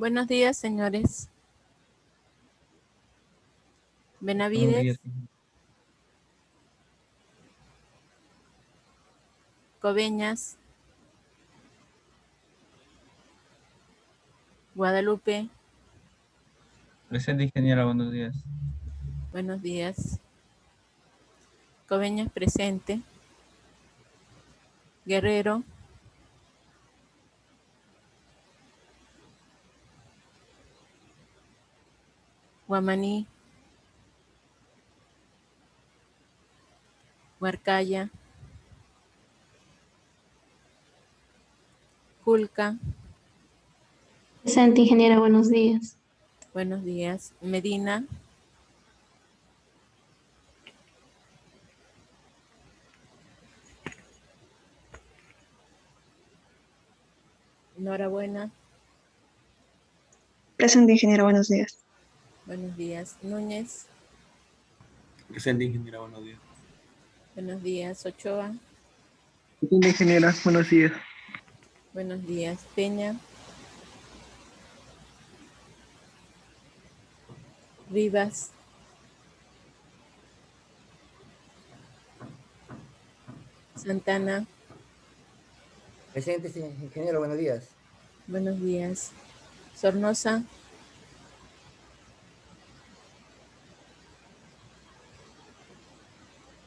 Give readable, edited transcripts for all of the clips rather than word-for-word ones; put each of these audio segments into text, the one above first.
Buenos días, señores. Buenos Benavides, días. Coveñas, Guadalupe, Presente, ingeniera, buenos días. buenos días. Coveñas presente. Guerrero, Guamaní, Huarcaya, Culca, Presente, ingeniera, buenos días. buenos días. Medina, Enhorabuena, Presente, ingeniera, buenos días. buenos días. Núñez, Presente, ingeniera, buenos días. buenos días. Ochoa, Presente, ingeniera, buenos días. buenos días. Peña, Rivas, Santana, Presente, ingeniero, buenos días. buenos días. Sornosa,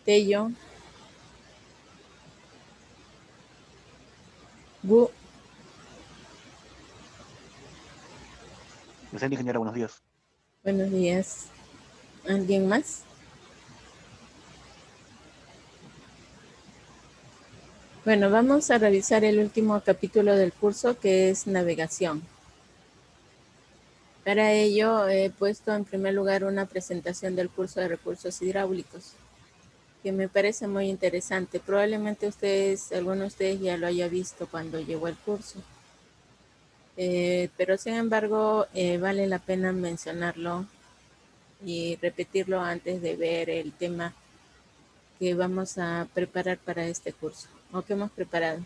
Tello, Gu, Presente, ingeniera, buenos días. buenos días. ¿Alguien más? Bueno, vamos a revisar el último capítulo del curso, que es navegación. Para ello he puesto en primer lugar una presentación del curso de recursos hidráulicos, que me parece muy interesante. Probablemente alguno de ustedes ya lo haya visto cuando llegó el curso. Pero sin embargo, vale la pena mencionarlo y repetirlo antes de ver el tema que vamos a preparar para este curso, o que hemos preparado.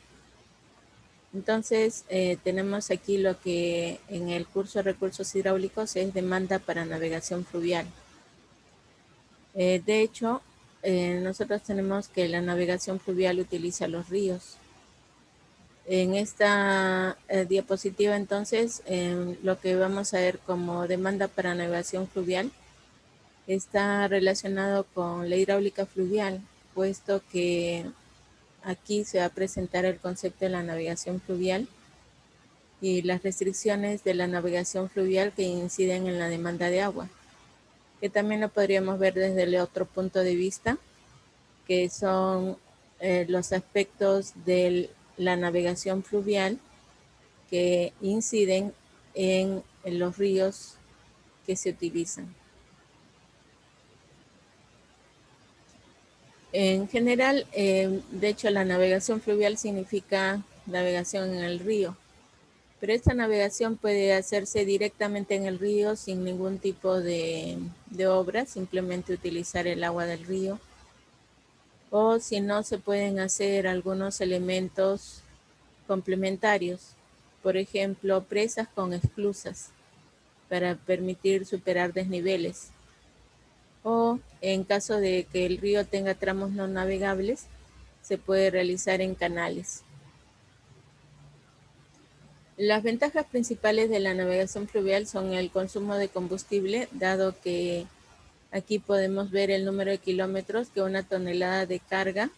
Entonces, tenemos aquí lo que en el curso de recursos hidráulicos es demanda para navegación fluvial. De hecho, nosotros tenemos que la navegación fluvial utiliza los ríos. En esta diapositiva, entonces, lo que vamos a ver como demanda para navegación fluvial está relacionado con la hidráulica fluvial, puesto que aquí se va a presentar el concepto de la navegación fluvial y las restricciones de la navegación fluvial que inciden en la demanda de agua, que también lo podríamos ver desde el otro punto de vista, que son los aspectos de la navegación fluvial que inciden en los ríos que se utilizan. En general, de hecho, la navegación fluvial significa navegación en el río, pero esta navegación puede hacerse directamente en el río sin ningún tipo de obra, simplemente utilizar el agua del río. O si no, se pueden hacer algunos elementos complementarios, por ejemplo, presas con esclusas para permitir superar desniveles. O en caso de que el río tenga tramos no navegables, se puede realizar en canales. Las ventajas principales de la navegación fluvial son el consumo de combustible, dado que aquí podemos ver el número de kilómetros que una tonelada de carga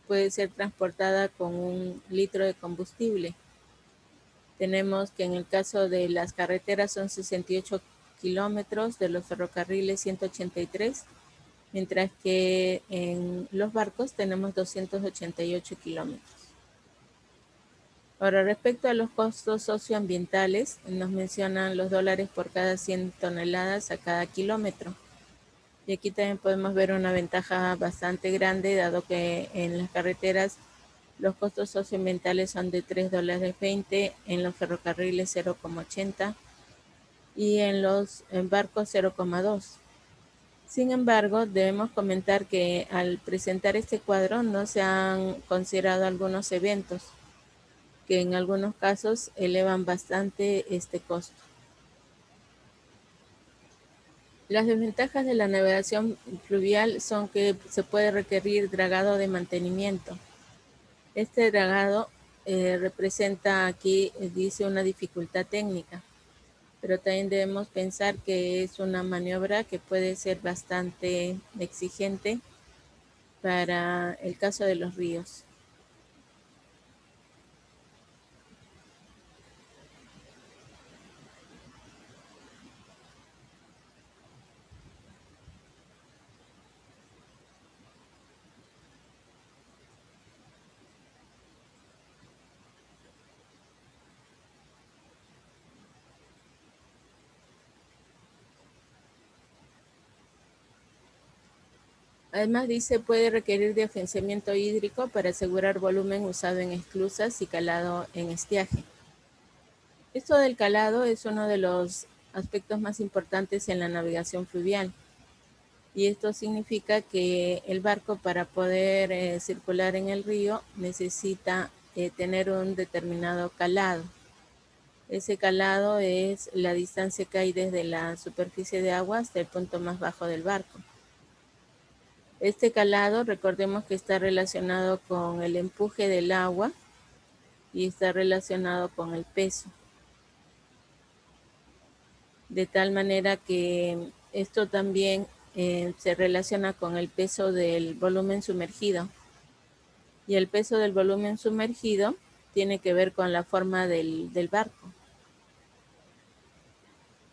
puede ser transportada con 1 litro de combustible. Tenemos que en el caso de las carreteras son 68 kilómetros, de los ferrocarriles 183, mientras que en los barcos tenemos 288 kilómetros. Ahora, respecto a los costos socioambientales, nos mencionan los dólares por cada 100 toneladas a cada kilómetro. Y aquí también podemos ver una ventaja bastante grande, dado que en las carreteras los costos socioambientales son de $3.20, en los ferrocarriles 0,80 y en los barcos 0,2. Sin embargo, debemos comentar que al presentar este cuadro no se han considerado algunos eventos que en algunos casos elevan bastante este costo. Las desventajas de la navegación fluvial son que se puede requerir dragado de mantenimiento. Este dragado representa aquí, dice, una dificultad técnica, pero también debemos pensar que es una maniobra que puede ser bastante exigente para el caso de los ríos. Además dice, puede requerir de afianzamiento hídrico para asegurar volumen usado en esclusas y calado en estiaje. Esto del calado es uno de los aspectos más importantes en la navegación fluvial. Y esto significa que el barco, para poder circular en el río, necesita tener un determinado calado. Ese calado es la distancia que hay desde la superficie de agua hasta el punto más bajo del barco. Este calado, recordemos que está relacionado con el empuje del agua y está relacionado con el peso. De tal manera que esto también se relaciona con el peso del volumen sumergido. Y el peso del volumen sumergido tiene que ver con la forma del barco,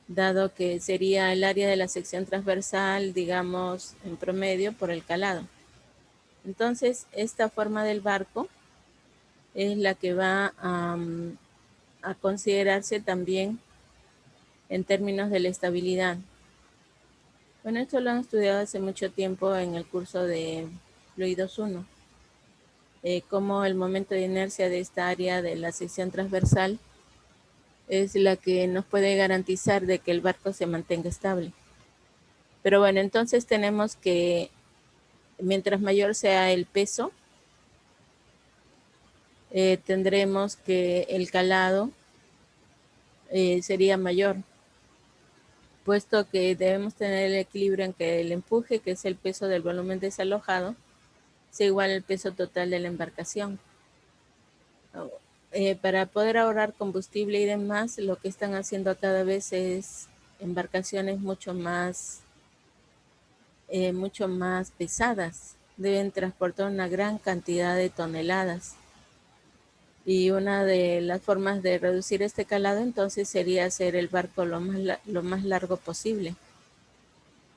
dado que sería el área de la sección transversal, digamos, en promedio por el calado. Entonces, esta forma del barco es la que va a considerarse también en términos de la estabilidad. Bueno, esto lo han estudiado hace mucho tiempo en el curso de Fluidos 1. Cómo el momento de inercia de esta área de la sección transversal es la que nos puede garantizar de que el barco se mantenga estable. Pero bueno, entonces tenemos que mientras mayor sea el peso, tendremos que el calado sería mayor, puesto que debemos tener el equilibrio en que el empuje, que es el peso del volumen desalojado, sea igual al peso total de la embarcación. Para poder ahorrar combustible y demás, lo que están haciendo cada vez es embarcaciones mucho más pesadas. Deben transportar una gran cantidad de toneladas. Y una de las formas de reducir este calado entonces sería hacer el barco lo más largo posible.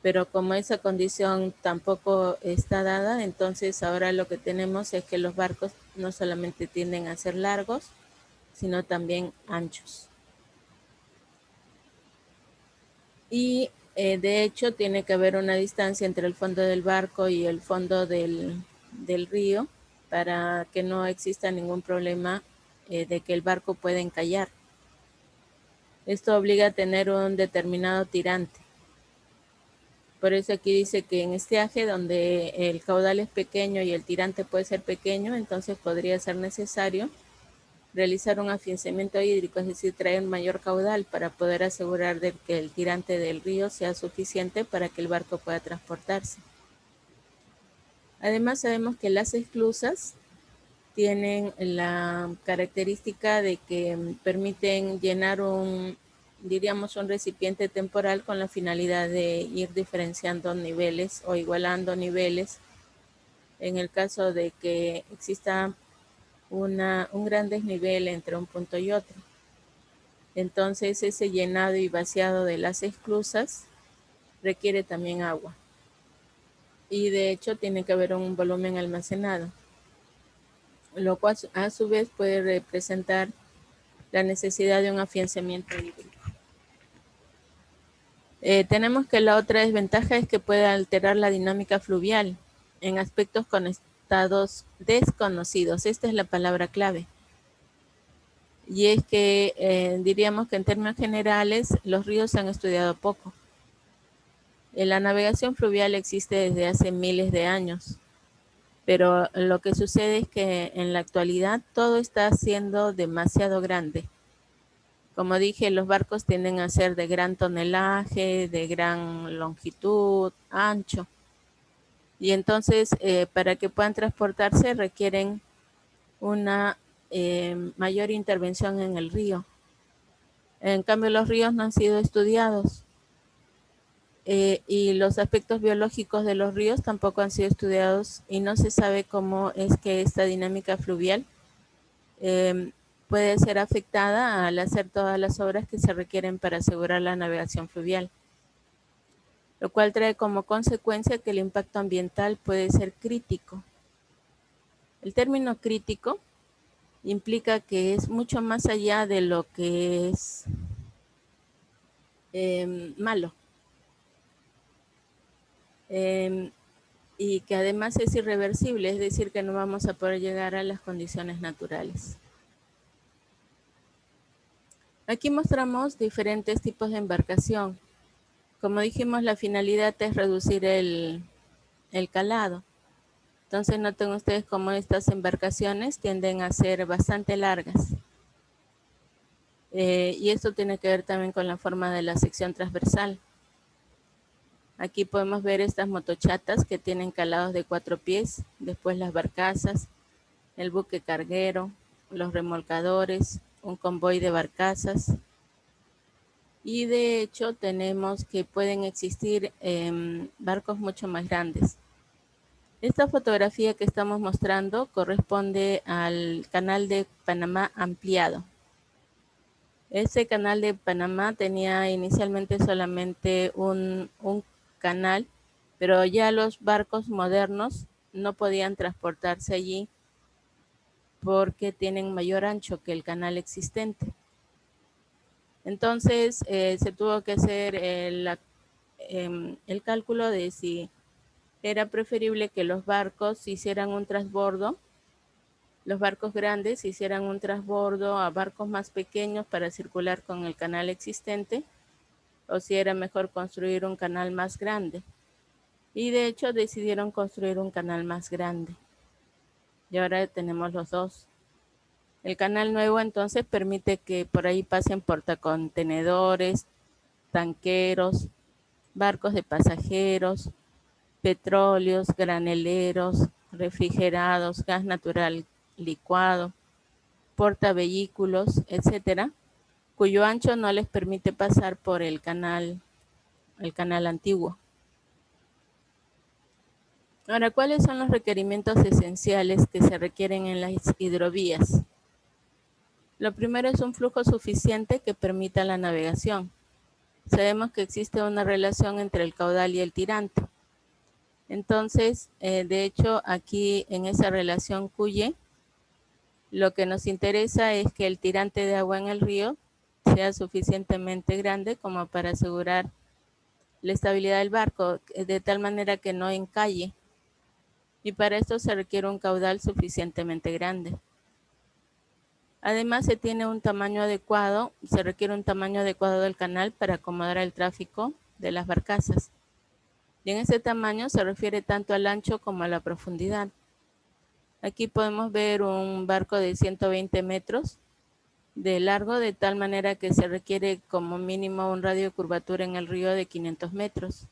Pero como esa condición tampoco está dada, entonces ahora lo que tenemos es que los barcos no solamente tienden a ser largos, sino también anchos. Y de hecho tiene que haber una distancia entre el fondo del barco y el fondo del río para que no exista ningún problema de que el barco pueda encallar. Esto obliga a tener un determinado tirante. Por eso aquí dice que en estiaje, donde el caudal es pequeño y el tirante puede ser pequeño, entonces podría ser necesario realizar un afianzamiento hídrico, es decir, traer mayor caudal para poder asegurar de que el tirante del río sea suficiente para que el barco pueda transportarse. Además, sabemos que las esclusas tienen la característica de que permiten llenar un recipiente temporal con la finalidad de ir diferenciando niveles o igualando niveles en el caso de que exista un gran desnivel entre un punto y otro. Entonces ese llenado y vaciado de las esclusas requiere también agua. Y de hecho tiene que haber un volumen almacenado, lo cual a su vez puede representar la necesidad de un afianzamiento hídrico. Tenemos que la otra desventaja es que puede alterar la dinámica fluvial en aspectos con estados desconocidos. Esta es la palabra clave. Y es que diríamos que en términos generales los ríos se han estudiado poco. La navegación fluvial existe desde hace miles de años, pero lo que sucede es que en la actualidad todo está siendo demasiado grande. Como dije, los barcos tienden a ser de gran tonelaje, de gran longitud, ancho. Y entonces, para que puedan transportarse, requieren una mayor intervención en el río. En cambio, los ríos no han sido estudiados. Y los aspectos biológicos de los ríos tampoco han sido estudiados y no se sabe cómo es que esta dinámica fluvial puede ser afectada al hacer todas las obras que se requieren para asegurar la navegación fluvial, lo cual trae como consecuencia que el impacto ambiental puede ser crítico. El término crítico implica que es mucho más allá de lo que es malo. Y que además es irreversible, es decir, que no vamos a poder llegar a las condiciones naturales. Aquí mostramos diferentes tipos de embarcación. Como dijimos, la finalidad es reducir el calado. Entonces noten ustedes cómo estas embarcaciones tienden a ser bastante largas. Y esto tiene que ver también con la forma de la sección transversal. Aquí podemos ver estas motochatas que tienen calados de 4 pies, después las barcazas, el buque carguero, los remolcadores, un convoy de barcazas. Y de hecho tenemos que pueden existir barcos mucho más grandes. Esta fotografía que estamos mostrando corresponde al canal de Panamá ampliado. Este canal de Panamá tenía inicialmente solamente un canal, pero ya los barcos modernos no podían transportarse allí porque tienen mayor ancho que el canal existente. Entonces se tuvo que hacer el cálculo de si era preferible que los barcos hicieran un transbordo, los barcos grandes hicieran un transbordo a barcos más pequeños para circular con el canal existente, o si era mejor construir un canal más grande. Y de hecho decidieron construir un canal más grande. Y ahora tenemos los dos. El canal nuevo entonces permite que por ahí pasen portacontenedores, tanqueros, barcos de pasajeros, petróleos, graneleros, refrigerados, gas natural licuado, portavehículos, etcétera, cuyo ancho no les permite pasar por el canal antiguo. Ahora, ¿cuáles son los requerimientos esenciales que se requieren en las hidrovías? Lo primero es un flujo suficiente que permita la navegación. Sabemos que existe una relación entre el caudal y el tirante. Entonces, de hecho, aquí en esa relación QY, lo que nos interesa es que el tirante de agua en el río sea suficientemente grande como para asegurar la estabilidad del barco, de tal manera que no encalle. Y para esto se requiere un caudal suficientemente grande. Además, se requiere un tamaño adecuado del canal para acomodar el tráfico de las barcazas. Y en ese tamaño se refiere tanto al ancho como a la profundidad. Aquí podemos ver un barco de 120 metros de largo, de tal manera que se requiere como mínimo un radio de curvatura en el río de 500 metros.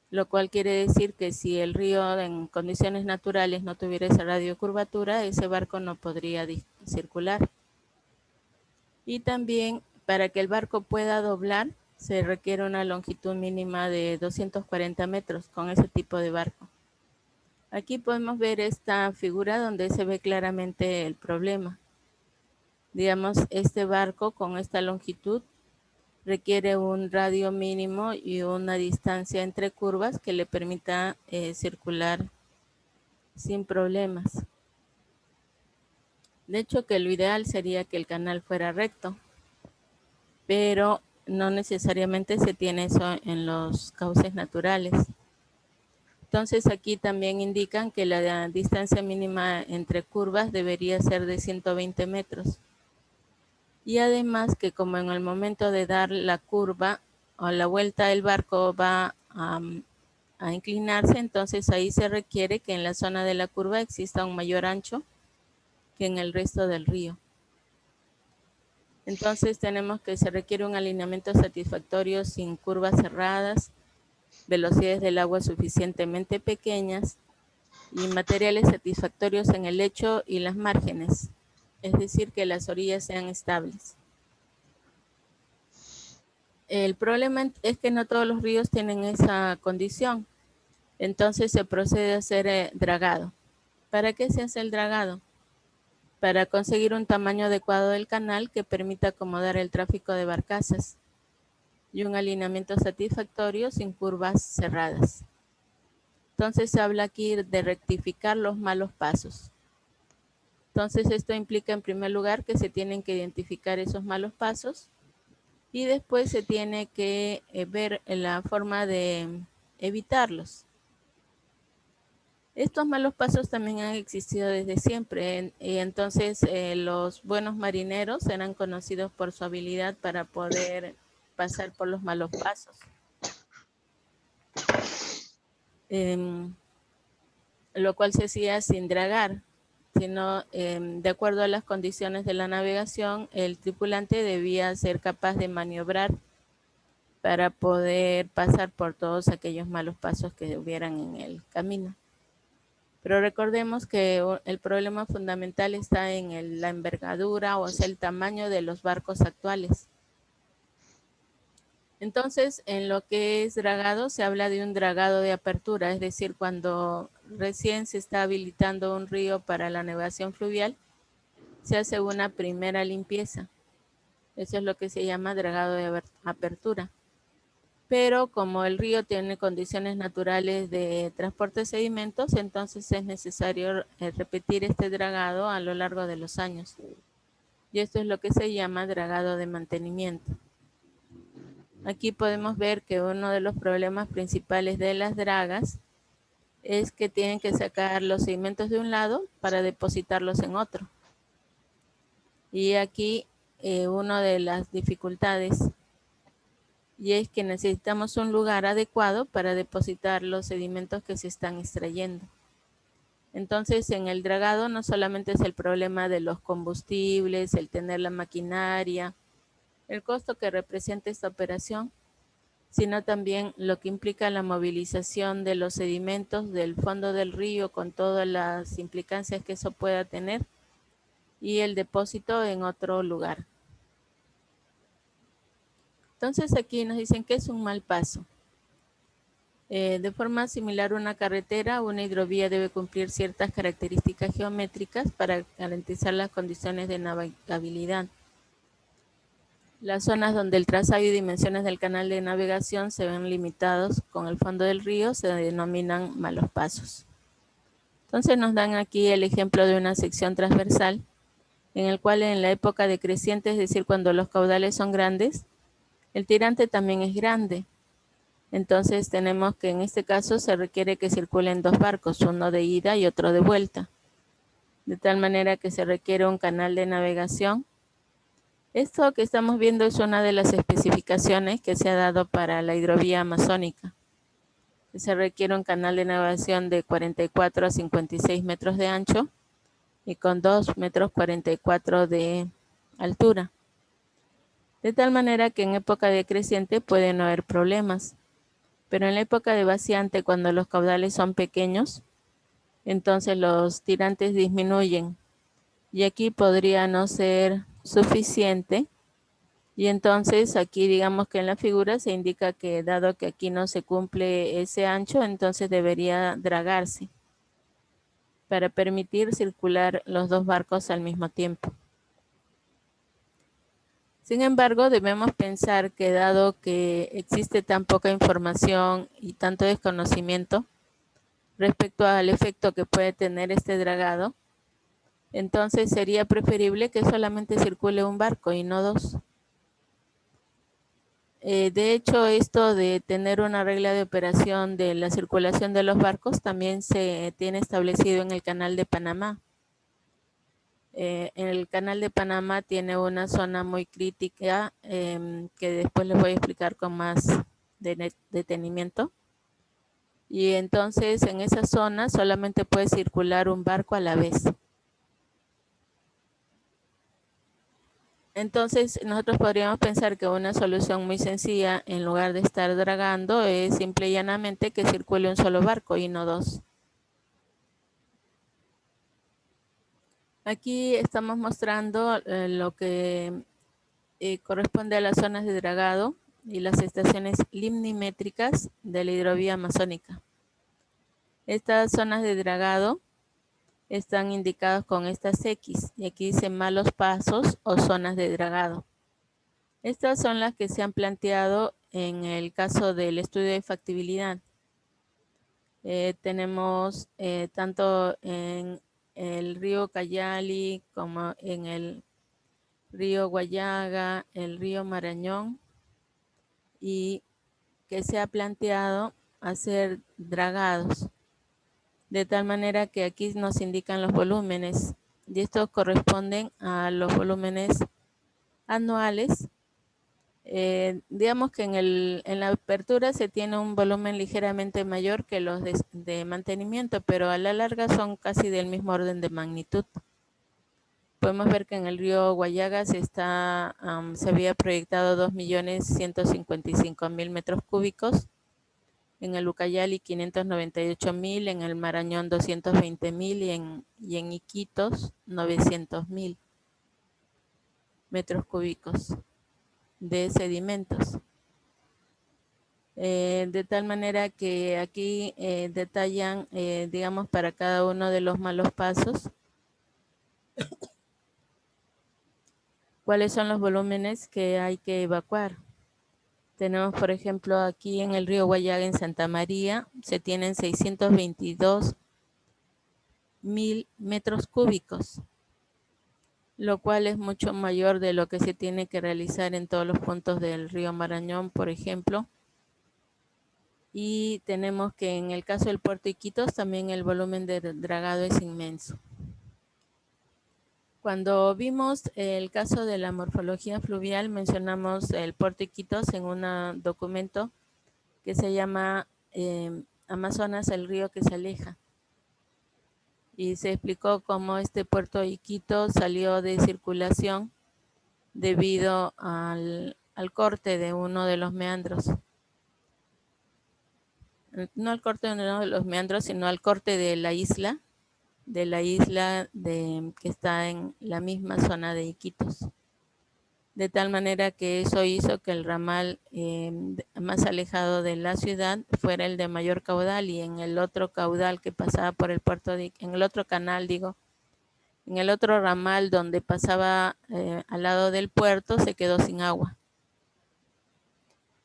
Lo cual quiere decir que si el río en condiciones naturales no tuviera ese radio de curvatura, ese barco no podría circular. Y también para que el barco pueda doblar, se requiere una longitud mínima de 240 metros con ese tipo de barco. Aquí podemos ver esta figura donde se ve claramente el problema. Digamos, este barco con esta longitud requiere un radio mínimo y una distancia entre curvas que le permita circular sin problemas. De hecho, que lo ideal sería que el canal fuera recto, pero no necesariamente se tiene eso en los cauces naturales. Entonces aquí también indican que la distancia mínima entre curvas debería ser de 120 metros. Y además que como en el momento de dar la curva o la vuelta el barco va a inclinarse, entonces ahí se requiere que en la zona de la curva exista un mayor ancho que en el resto del río. Entonces tenemos que se requiere un alineamiento satisfactorio sin curvas cerradas, velocidades del agua suficientemente pequeñas y materiales satisfactorios en el lecho y las márgenes, es decir, que las orillas sean estables. El problema es que no todos los ríos tienen esa condición, entonces se procede a hacer dragado. ¿Para qué se hace el dragado? Para conseguir un tamaño adecuado del canal que permita acomodar el tráfico de barcazas y un alineamiento satisfactorio sin curvas cerradas. Entonces se habla aquí de rectificar los malos pasos. Entonces esto implica en primer lugar que se tienen que identificar esos malos pasos y después se tiene que ver la forma de evitarlos. Estos malos pasos también han existido desde siempre y entonces los buenos marineros eran conocidos por su habilidad para poder pasar por los malos pasos. Lo cual se hacía sin dragar, sino de acuerdo a las condiciones de la navegación, el tripulante debía ser capaz de maniobrar para poder pasar por todos aquellos malos pasos que hubieran en el camino. Pero recordemos que el problema fundamental está en la envergadura, o sea, el tamaño de los barcos actuales. Entonces, en lo que es dragado, se habla de un dragado de apertura, es decir, cuando recién se está habilitando un río para la navegación fluvial, se hace una primera limpieza. Eso es lo que se llama dragado de apertura. Pero como el río tiene condiciones naturales de transporte de sedimentos, entonces es necesario repetir este dragado a lo largo de los años. Y esto es lo que se llama dragado de mantenimiento. Aquí podemos ver que uno de los problemas principales de las dragas es que tienen que sacar los sedimentos de un lado para depositarlos en otro. Y aquí una de las dificultades, y es que necesitamos un lugar adecuado para depositar los sedimentos que se están extrayendo. Entonces, en el dragado no solamente es el problema de los combustibles, el tener la maquinaria, el costo que representa esta operación, sino también lo que implica la movilización de los sedimentos del fondo del río con todas las implicancias que eso pueda tener y el depósito en otro lugar. Entonces aquí nos dicen que es un mal paso. De forma similar a una carretera, una hidrovía debe cumplir ciertas características geométricas para garantizar las condiciones de navegabilidad. Las zonas donde el trazado y dimensiones del canal de navegación se ven limitados con el fondo del río se denominan malos pasos. Entonces nos dan aquí el ejemplo de una sección transversal en el cual en la época decreciente, es decir, cuando los caudales son grandes, el tirante también es grande. Entonces tenemos que en este caso se requiere que circulen dos barcos, uno de ida y otro de vuelta. De tal manera que se requiere un canal de navegación. Esto que estamos viendo es una de las especificaciones que se ha dado para la hidrovía amazónica. Se requiere un canal de navegación de 44 a 56 metros de ancho y con 2 metros 44 de altura. De tal manera que en época decreciente puede no haber problemas. Pero en la época de vaciante, cuando los caudales son pequeños, entonces los tirantes disminuyen. Y aquí podría no ser suficiente. Y entonces aquí digamos que en la figura se indica que dado que aquí no se cumple ese ancho, entonces debería dragarse para permitir circular los dos barcos al mismo tiempo. Sin embargo, debemos pensar que dado que existe tan poca información y tanto desconocimiento respecto al efecto que puede tener este dragado, entonces sería preferible que solamente circule un barco y no dos. De hecho, esto de tener una regla de operación de la circulación de los barcos también se tiene establecido en el Canal de Panamá. En el Canal de Panamá tiene una zona muy crítica que después les voy a explicar con más detenimiento. Y entonces en esa zona solamente puede circular un barco a la vez. Entonces, nosotros podríamos pensar que una solución muy sencilla, en lugar de estar dragando, es simple y llanamente que circule un solo barco y no dos. Aquí estamos mostrando lo que corresponde a las zonas de dragado y las estaciones limnimétricas de la hidrovía amazónica. Estas zonas de dragado están indicadas con estas X y aquí dice malos pasos o zonas de dragado. Estas son las que se han planteado en el caso del estudio de factibilidad. Tenemos tanto en el río Cayali como en el río Guayaga, el río Marañón, y que se ha planteado hacer dragados, de tal manera que aquí nos indican los volúmenes, y estos corresponden a los volúmenes anuales. Digamos que en la apertura se tiene un volumen ligeramente mayor que los de mantenimiento, pero a la larga son casi del mismo orden de magnitud. Podemos ver que en el río Guayaga se había proyectado 2.155.000 metros cúbicos, en el Ucayali 598.000, en el Marañón 220.000 y en Iquitos 900.000 metros cúbicos de sedimentos. De tal manera que aquí detallan, digamos, para cada uno de los malos pasos, cuáles son los volúmenes que hay que evacuar. Tenemos, por ejemplo, aquí en el río Guayaga, en Santa María, se tienen 622.000 metros cúbicos, lo cual es mucho mayor de lo que se tiene que realizar en todos los puntos del río Marañón, por ejemplo. Y tenemos que en el caso del puerto Iquitos también el volumen de dragado es inmenso. Cuando vimos el caso de la morfología fluvial, mencionamos el puerto Iquitos en un documento que se llama Amazonas, el río que se aleja. Y se explicó cómo este puerto Iquitos salió de circulación debido al corte de uno de los meandros. No al corte de uno de los meandros, sino al corte de la isla que está en la misma zona de Iquitos. De tal manera que eso hizo que el ramal más alejado de la ciudad fuera el de mayor caudal, y en el otro caudal que pasaba por el puerto, en el otro canal, en el otro ramal donde pasaba al lado del puerto, se quedó sin agua.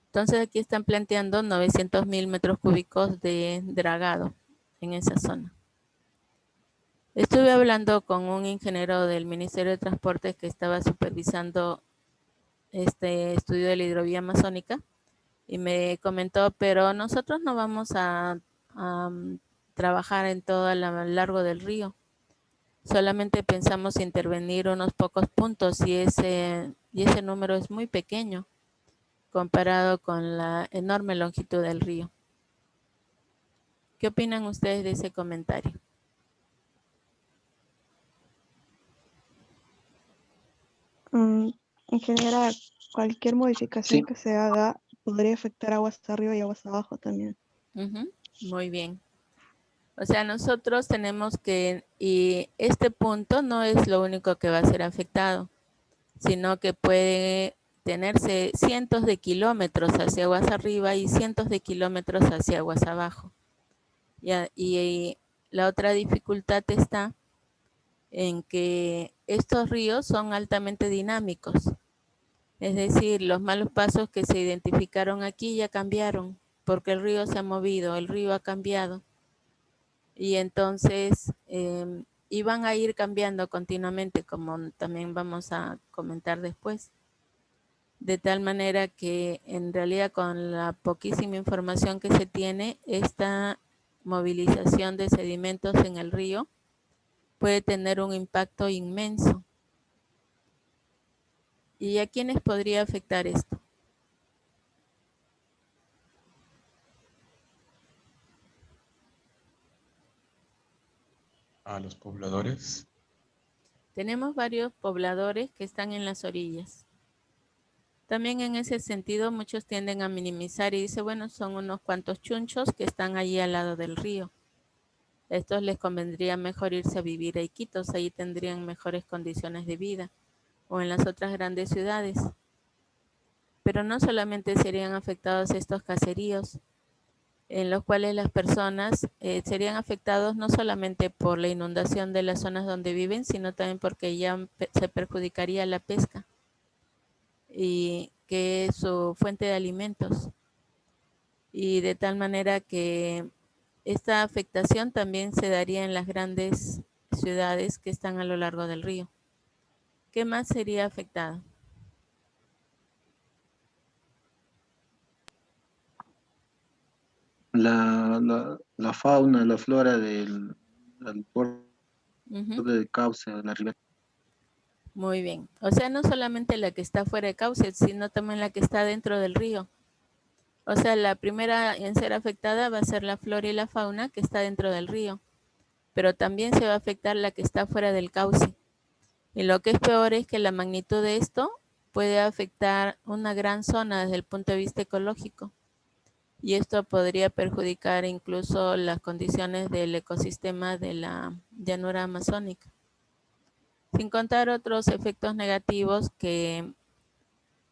Entonces aquí están planteando 900.000 metros cúbicos de dragado en esa zona. Estuve hablando con un ingeniero del Ministerio de Transportes que estaba supervisando este estudio de la hidrovía amazónica y me comentó, pero nosotros no vamos a trabajar en todo a lo largo del río. Solamente pensamos intervenir unos pocos puntos y ese número es muy pequeño comparado con la enorme longitud del río. ¿Qué opinan ustedes de ese comentario? En general, cualquier modificación Sí. que se haga podría afectar aguas arriba y aguas abajo también. Muy bien. O sea, nosotros tenemos que, y este punto no es lo único que va a ser afectado, sino que puede tenerse cientos de kilómetros hacia aguas arriba y cientos de kilómetros hacia aguas abajo. Y la otra dificultad está en que estos ríos son altamente dinámicos. Es decir, los malos pasos que se identificaron aquí ya cambiaron, porque el río se ha movido, el río ha cambiado. Y entonces iban a ir cambiando continuamente, como también vamos a comentar después. De tal manera que en realidad con la poquísima información que se tiene, esta movilización de sedimentos en el río puede tener un impacto inmenso. ¿Y a quiénes podría afectar esto? A los pobladores. Tenemos varios pobladores que están en las orillas. También en ese sentido muchos tienden a minimizar y dicen, bueno, son unos cuantos chunchos que están allí al lado del río. A estos les convendría mejor irse a vivir a Iquitos, ahí tendrían mejores condiciones de vida, o en las otras grandes ciudades. Pero no solamente serían afectados estos caseríos, en los cuales las personas serían afectados no solamente por la inundación de las zonas donde viven, sino también porque ya se perjudicaría la pesca y que es su fuente de alimentos. Y de tal manera que esta afectación también se daría en las grandes ciudades que están a lo largo del río. ¿Qué más sería afectado? La fauna, la flora del puerto Ujú. de Cauce, de la ribera. Muy bien. O sea, no solamente la que está fuera de cauce, sino también la que está dentro del río. O sea, la primera en ser afectada va a ser la flora y la fauna que está dentro del río, pero también se va a afectar la que está fuera del cauce. Y lo que es peor es que la magnitud de esto puede afectar una gran zona desde el punto de vista ecológico. Y esto podría perjudicar incluso las condiciones del ecosistema de la llanura amazónica. Sin contar otros efectos negativos que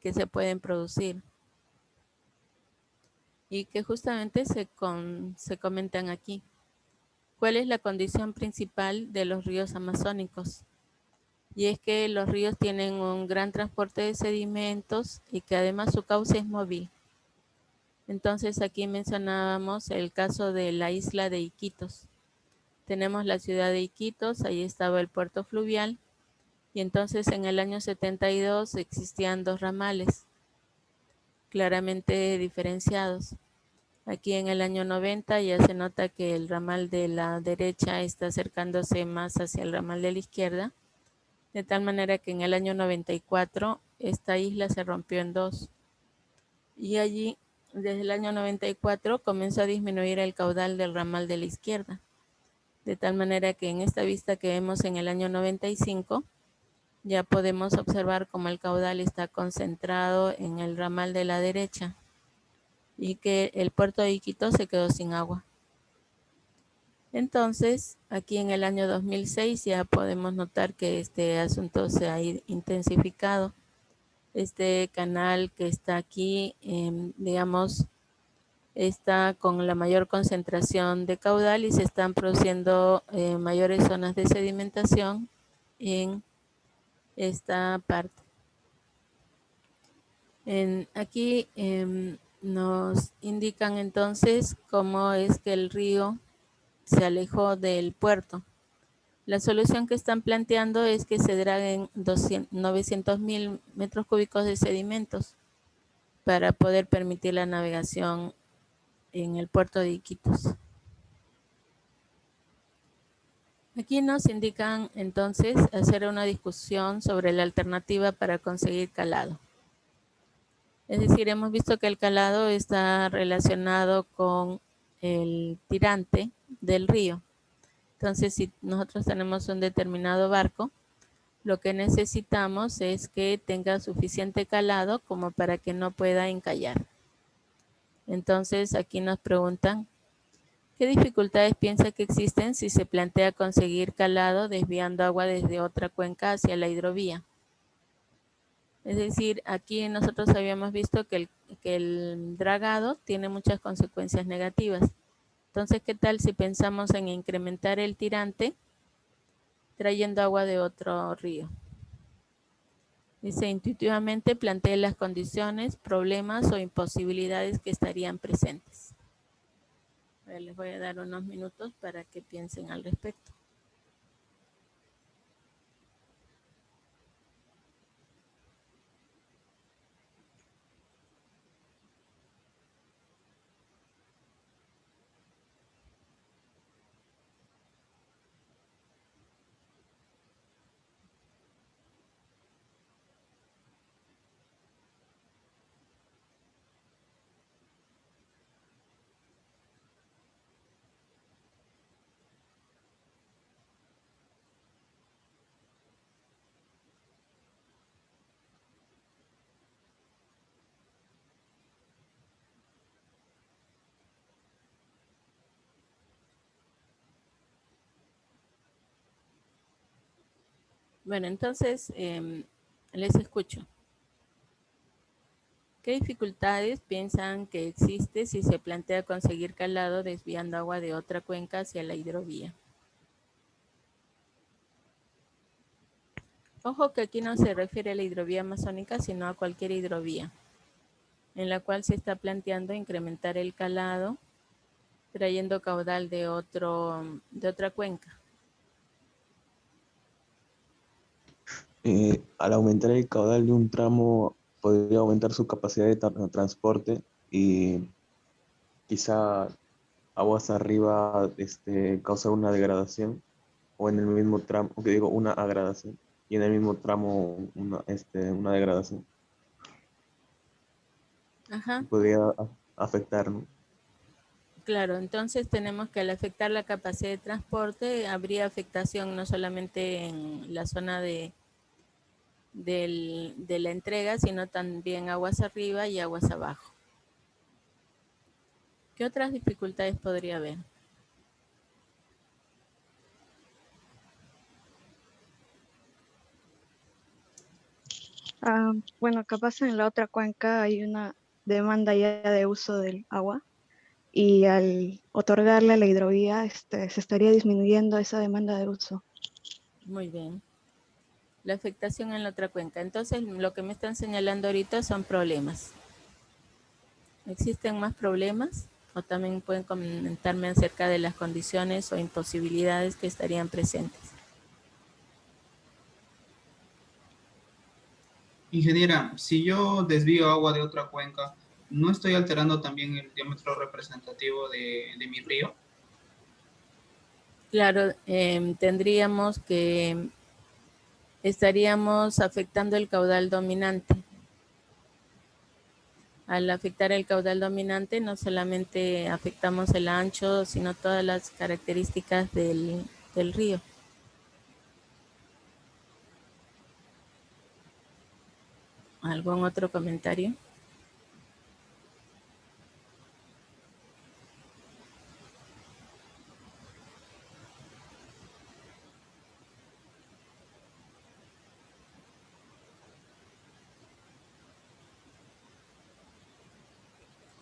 se pueden producir y que justamente se comentan aquí. ¿Cuál es la condición principal de los ríos amazónicos? Y es que los ríos tienen un gran transporte de sedimentos y que además su cauce es móvil. Entonces aquí mencionábamos el caso de la isla de Iquitos. Tenemos la ciudad de Iquitos, ahí estaba el puerto fluvial, y entonces en el año 72 existían dos ramales, claramente diferenciados. Aquí en el año 90 ya se nota que el ramal de la derecha está acercándose más hacia el ramal de la izquierda, de tal manera que en el año 94 esta isla se rompió en dos. Y allí, desde el año 94, comenzó a disminuir el caudal del ramal de la izquierda. De tal manera que en esta vista que vemos en el año 95, ya podemos observar cómo el caudal está concentrado en el ramal de la derecha y que el puerto de Iquitos se quedó sin agua. Entonces, aquí en el año 2006 ya podemos notar que este asunto se ha intensificado. Este canal que está aquí, digamos, está con la mayor concentración de caudal y se están produciendo mayores zonas de sedimentación en esta parte. Aquí nos indican entonces cómo es que el río se alejó del puerto. La solución que están planteando es que se draguen 900.000 metros cúbicos de sedimentos para poder permitir la navegación en el puerto de Iquitos. Aquí nos indican entonces hacer una discusión sobre la alternativa para conseguir calado. Es decir, hemos visto que el calado está relacionado con el tirante del río. Entonces, si nosotros tenemos un determinado barco, lo que necesitamos es que tenga suficiente calado como para que no pueda encallar. Entonces, aquí nos preguntan, ¿qué dificultades piensa que existen si se plantea conseguir calado desviando agua desde otra cuenca hacia la hidrovía? Es decir, aquí nosotros habíamos visto que el dragado tiene muchas consecuencias negativas. Entonces, ¿qué tal si pensamos en incrementar el tirante trayendo agua de otro río? Dice, intuitivamente plantee las condiciones, problemas o imposibilidades que estarían presentes. A ver, les voy a dar unos minutos para que piensen al respecto. Bueno, entonces les escucho. ¿Qué dificultades piensan que existe si se plantea conseguir calado desviando agua de otra cuenca hacia la hidrovía? Ojo que aquí no se refiere a la hidrovía amazónica, sino a cualquier hidrovía, en la cual se está planteando incrementar el calado trayendo caudal de otra cuenca. Al aumentar el caudal de un tramo, podría aumentar su capacidad de transporte y quizá aguas arriba causar una degradación o en el mismo tramo, que digo, una agradación y en el mismo tramo una degradación. Ajá. Podría afectar, ¿no? Claro, entonces tenemos que al afectar la capacidad de transporte, habría afectación no solamente en la zona de la entrega, sino también aguas arriba y aguas abajo. ¿Qué otras dificultades podría haber? Bueno, capaz en la otra cuenca hay una demanda ya de uso del agua y al otorgarle la hidrovía se estaría disminuyendo esa demanda de uso. Muy bien. La afectación en la otra cuenca. Entonces, lo que me están señalando ahorita son problemas. ¿Existen más problemas? O también pueden comentarme acerca de las condiciones o imposibilidades que estarían presentes. Ingeniera, si yo desvío agua de otra cuenca, ¿no estoy alterando también el diámetro representativo de mi río? Claro, estaríamos afectando el caudal dominante. Al afectar el caudal dominante, no solamente afectamos el ancho, sino todas las características del río. ¿Algún otro comentario?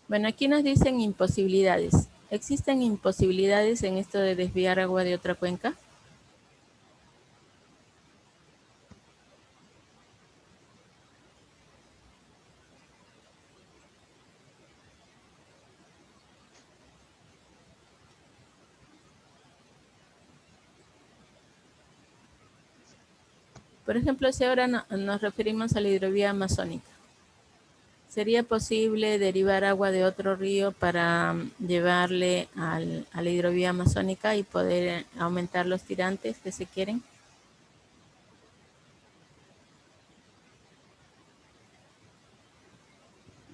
Bueno, aquí nos dicen imposibilidades. ¿Existen imposibilidades en esto de desviar agua de otra cuenca? Por ejemplo, si ahora nos referimos a la hidrovía amazónica, ¿sería posible derivar agua de otro río para llevarle a la hidrovía amazónica y poder aumentar los tirantes que se quieren?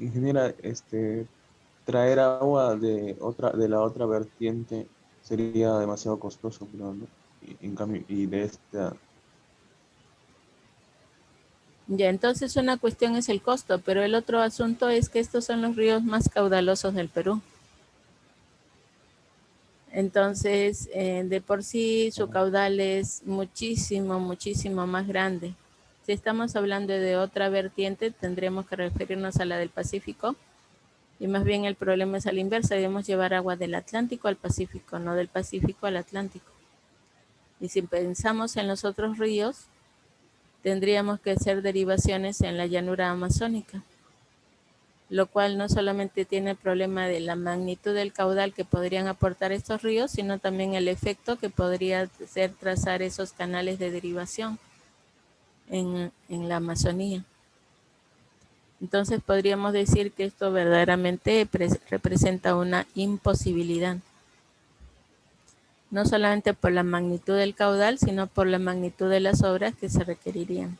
Ingeniera, traer agua de la otra vertiente sería demasiado costoso, creo, ¿no? En cambio, y de esta, Ya, entonces una cuestión es el costo, pero el otro asunto es que estos son los ríos más caudalosos del Perú. Entonces, de por sí su caudal es muchísimo, muchísimo más grande. Si estamos hablando de otra vertiente, tendremos que referirnos a la del Pacífico. Y más bien el problema es a la inversa, debemos llevar agua del Atlántico al Pacífico, no del Pacífico al Atlántico. Y si pensamos en los otros ríos, tendríamos que hacer derivaciones en la llanura amazónica, lo cual no solamente tiene el problema de la magnitud del caudal que podrían aportar estos ríos, sino también el efecto que podría ser trazar esos canales de derivación en la Amazonía. Entonces podríamos decir que esto verdaderamente representa una imposibilidad, no solamente por la magnitud del caudal, sino por la magnitud de las obras que se requerirían.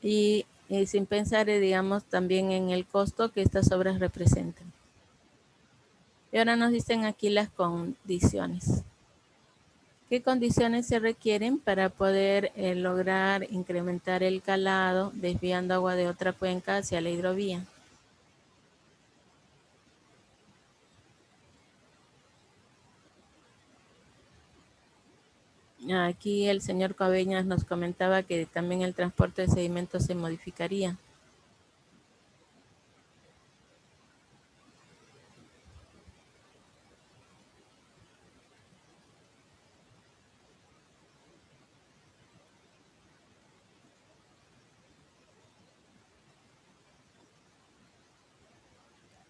Y sin pensar, digamos, también en el costo que estas obras representan. Y ahora nos dicen aquí las condiciones. ¿Qué condiciones se requieren para poder lograr incrementar el calado desviando agua de otra cuenca hacia la hidrovía? Aquí el señor Cabeñas nos comentaba que también el transporte de sedimentos se modificaría.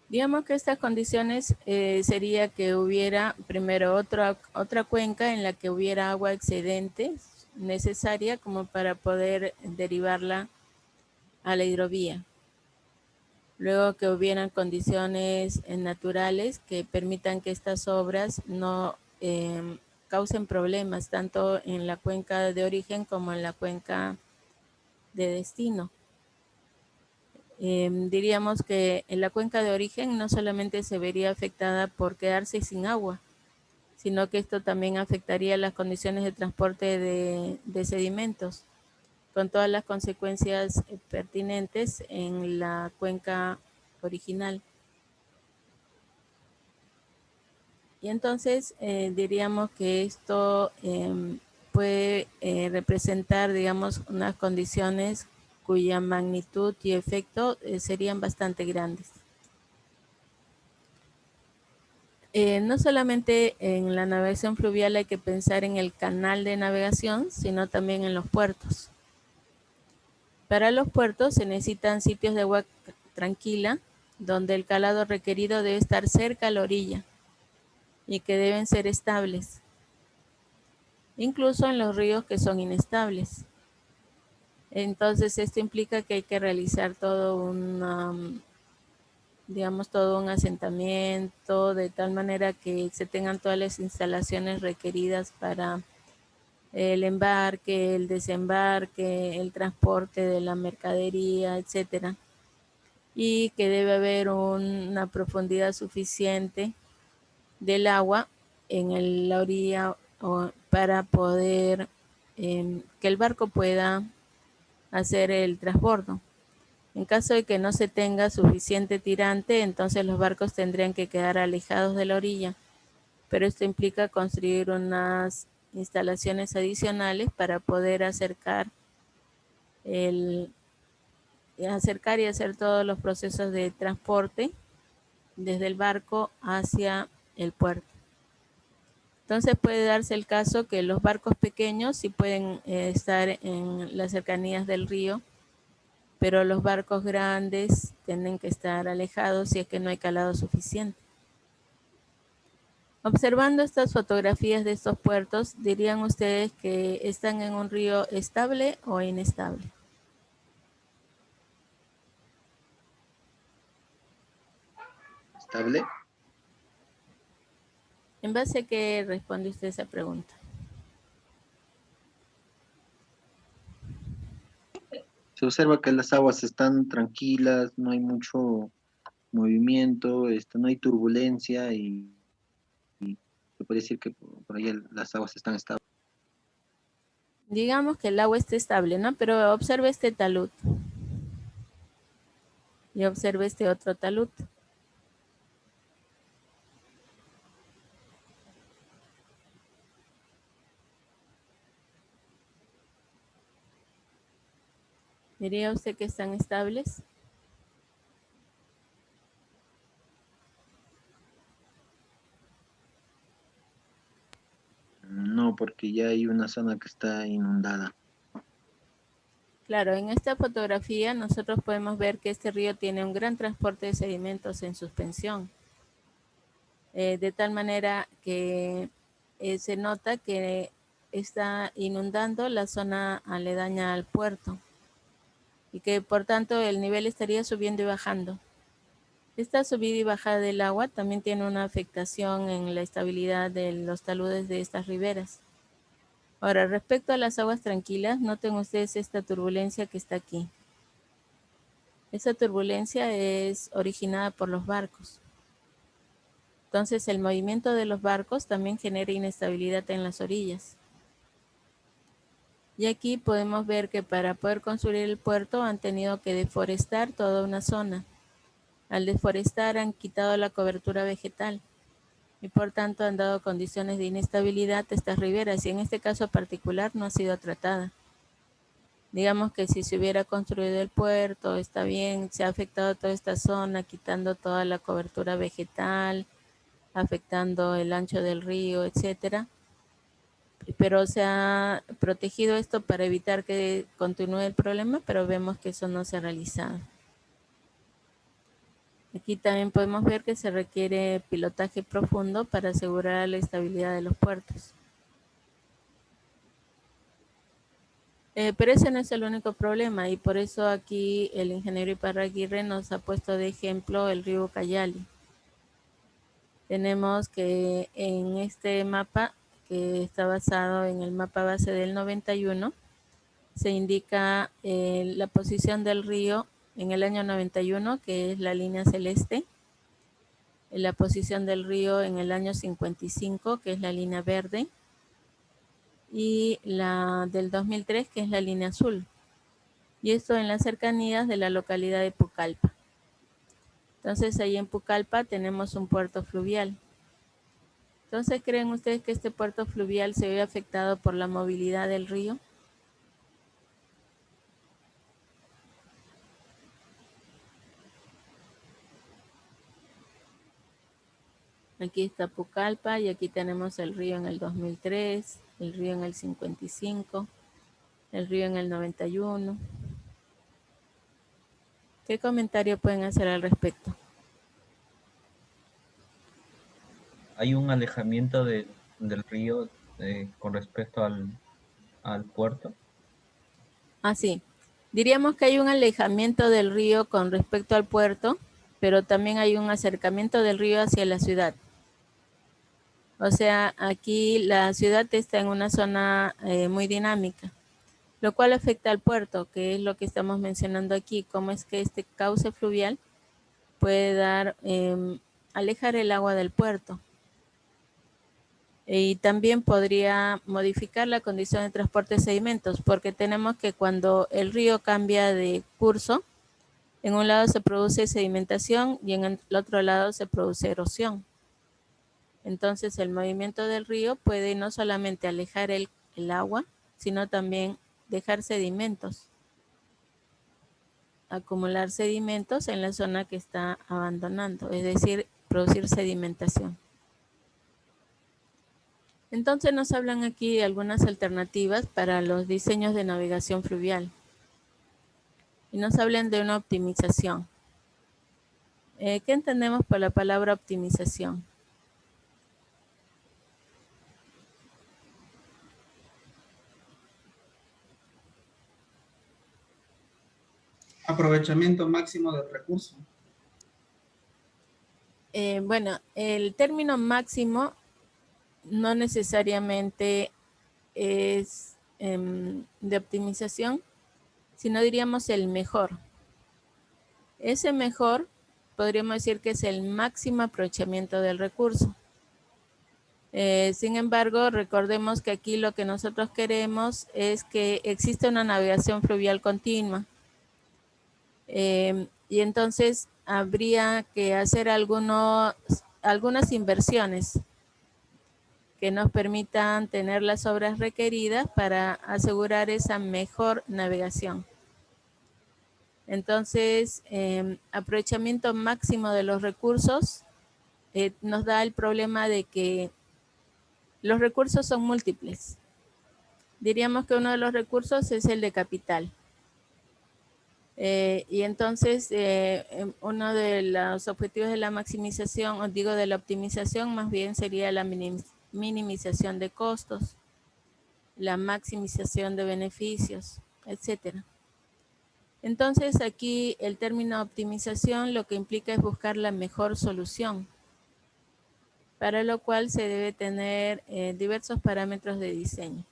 Digamos que estas condiciones sería que hubiera primero otra cuenca en la que hubiera agua excedente necesaria como para poder derivarla a la hidrovía. Luego que hubieran condiciones naturales que permitan que estas obras no causen problemas tanto en la cuenca de origen como en la cuenca de destino. Diríamos que en la cuenca de origen no solamente se vería afectada por quedarse sin agua, sino que esto también afectaría las condiciones de transporte de sedimentos, con todas las consecuencias pertinentes en la cuenca original. Y entonces diríamos que esto puede representar, digamos, unas condiciones cuya magnitud y efecto serían bastante grandes. No solamente en la navegación fluvial hay que pensar en el canal de navegación, sino también en los puertos. Para los puertos se necesitan sitios de agua tranquila, donde el calado requerido debe estar cerca a la orilla y que deben ser estables, incluso en los ríos que son inestables. Entonces esto implica que hay que realizar todo un asentamiento de tal manera que se tengan todas las instalaciones requeridas para el embarque, el desembarque, el transporte de la mercadería, etcétera. Y que debe haber una profundidad suficiente del agua en la orilla para poder que el barco pueda hacer el transbordo. En caso de que no se tenga suficiente tirante, entonces los barcos tendrían que quedar alejados de la orilla, pero esto implica construir unas instalaciones adicionales para poder acercar y hacer todos los procesos de transporte desde el barco hacia el puerto. Entonces puede darse el caso que los barcos pequeños sí pueden estar en las cercanías del río, pero los barcos grandes tienen que estar alejados si es que no hay calado suficiente. Observando estas fotografías de estos puertos, ¿dirían ustedes que están en un río estable o inestable? ¿Estable? ¿En base a qué responde usted esa pregunta? Se observa que las aguas están tranquilas, no hay mucho movimiento, no hay turbulencia y se puede decir que por ahí las aguas están estables. Digamos que el agua está estable, ¿no? Pero observe este talud. Y observe este otro talud. ¿Diría usted que están estables? No, porque ya hay una zona que está inundada. Claro, en esta fotografía nosotros podemos ver que este río tiene un gran transporte de sedimentos en suspensión. De tal manera que se nota que está inundando la zona aledaña al puerto y que por tanto el nivel estaría subiendo y bajando. Esta subida y bajada del agua también tiene una afectación en la estabilidad de los taludes de estas riberas. Ahora, respecto a las aguas tranquilas, noten ustedes esta turbulencia que está aquí. Esa turbulencia es originada por los barcos. Entonces, el movimiento de los barcos también genera inestabilidad en las orillas. Y aquí podemos ver que para poder construir el puerto han tenido que deforestar toda una zona. Al deforestar han quitado la cobertura vegetal. y por tanto han dado condiciones de inestabilidad a estas riberas y en este caso particular no ha sido tratada. Digamos que si se hubiera construido el puerto, está bien, se ha afectado toda esta zona, quitando toda la cobertura vegetal, afectando el ancho del río, etcétera. Pero se ha protegido esto para evitar que continúe el problema, pero vemos que eso no se ha realizado. Aquí también podemos ver que se requiere pilotaje profundo para asegurar la estabilidad de los puertos. Pero ese no es el único problema y por eso aquí el ingeniero Iparraguirre nos ha puesto de ejemplo el río Ucayali. Tenemos que en este mapa, que está basado en el mapa base del 91, se indica la posición del río en el año 91, que es la línea celeste, la posición del río en el año 55, que es la línea verde, y la del 2003, que es la línea azul. Y esto en las cercanías de la localidad de Pucallpa. Entonces ahí en Pucallpa tenemos un puerto fluvial. Entonces, ¿creen ustedes que este puerto fluvial se ve afectado por la movilidad del río? Aquí está Pucallpa y aquí tenemos el río en el 2003, el río en el 55, el río en el 91. ¿Qué comentario pueden hacer al respecto? ¿Hay un alejamiento del río con respecto al puerto? Sí. Diríamos que hay un alejamiento del río con respecto al puerto, pero también hay un acercamiento del río hacia la ciudad. O sea, aquí la ciudad está en una zona muy dinámica, lo cual afecta al puerto, que es lo que estamos mencionando aquí, cómo es que este cauce fluvial puede alejar el agua del puerto. Y también podría modificar la condición de transporte de sedimentos, porque tenemos que cuando el río cambia de curso, en un lado se produce sedimentación y en el otro lado se produce erosión. Entonces el movimiento del río puede no solamente alejar el agua, sino también dejar sedimentos, acumular sedimentos en la zona que está abandonando, es decir, producir sedimentación. Entonces nos hablan aquí de algunas alternativas para los diseños de navegación fluvial. Y nos hablan de una optimización. ¿Qué entendemos por la palabra optimización? Aprovechamiento máximo del recurso. Bueno, el término máximo no necesariamente es de optimización, sino diríamos el mejor. Ese mejor podríamos decir que es el máximo aprovechamiento del recurso. Sin embargo, recordemos que aquí lo que nosotros queremos es que exista una navegación fluvial continua. Y entonces habría que hacer algunas inversiones que nos permitan tener las obras requeridas para asegurar esa mejor navegación. Entonces, aprovechamiento máximo de los recursos nos da el problema de que los recursos son múltiples. Diríamos que uno de los recursos es el de capital. Y entonces, uno de los objetivos de la maximización, o digo de la optimización, más bien sería la minimización de costos, la maximización de beneficios, etcétera. Entonces, aquí el término optimización lo que implica es buscar la mejor solución, para lo cual se debe tener diversos parámetros de diseño.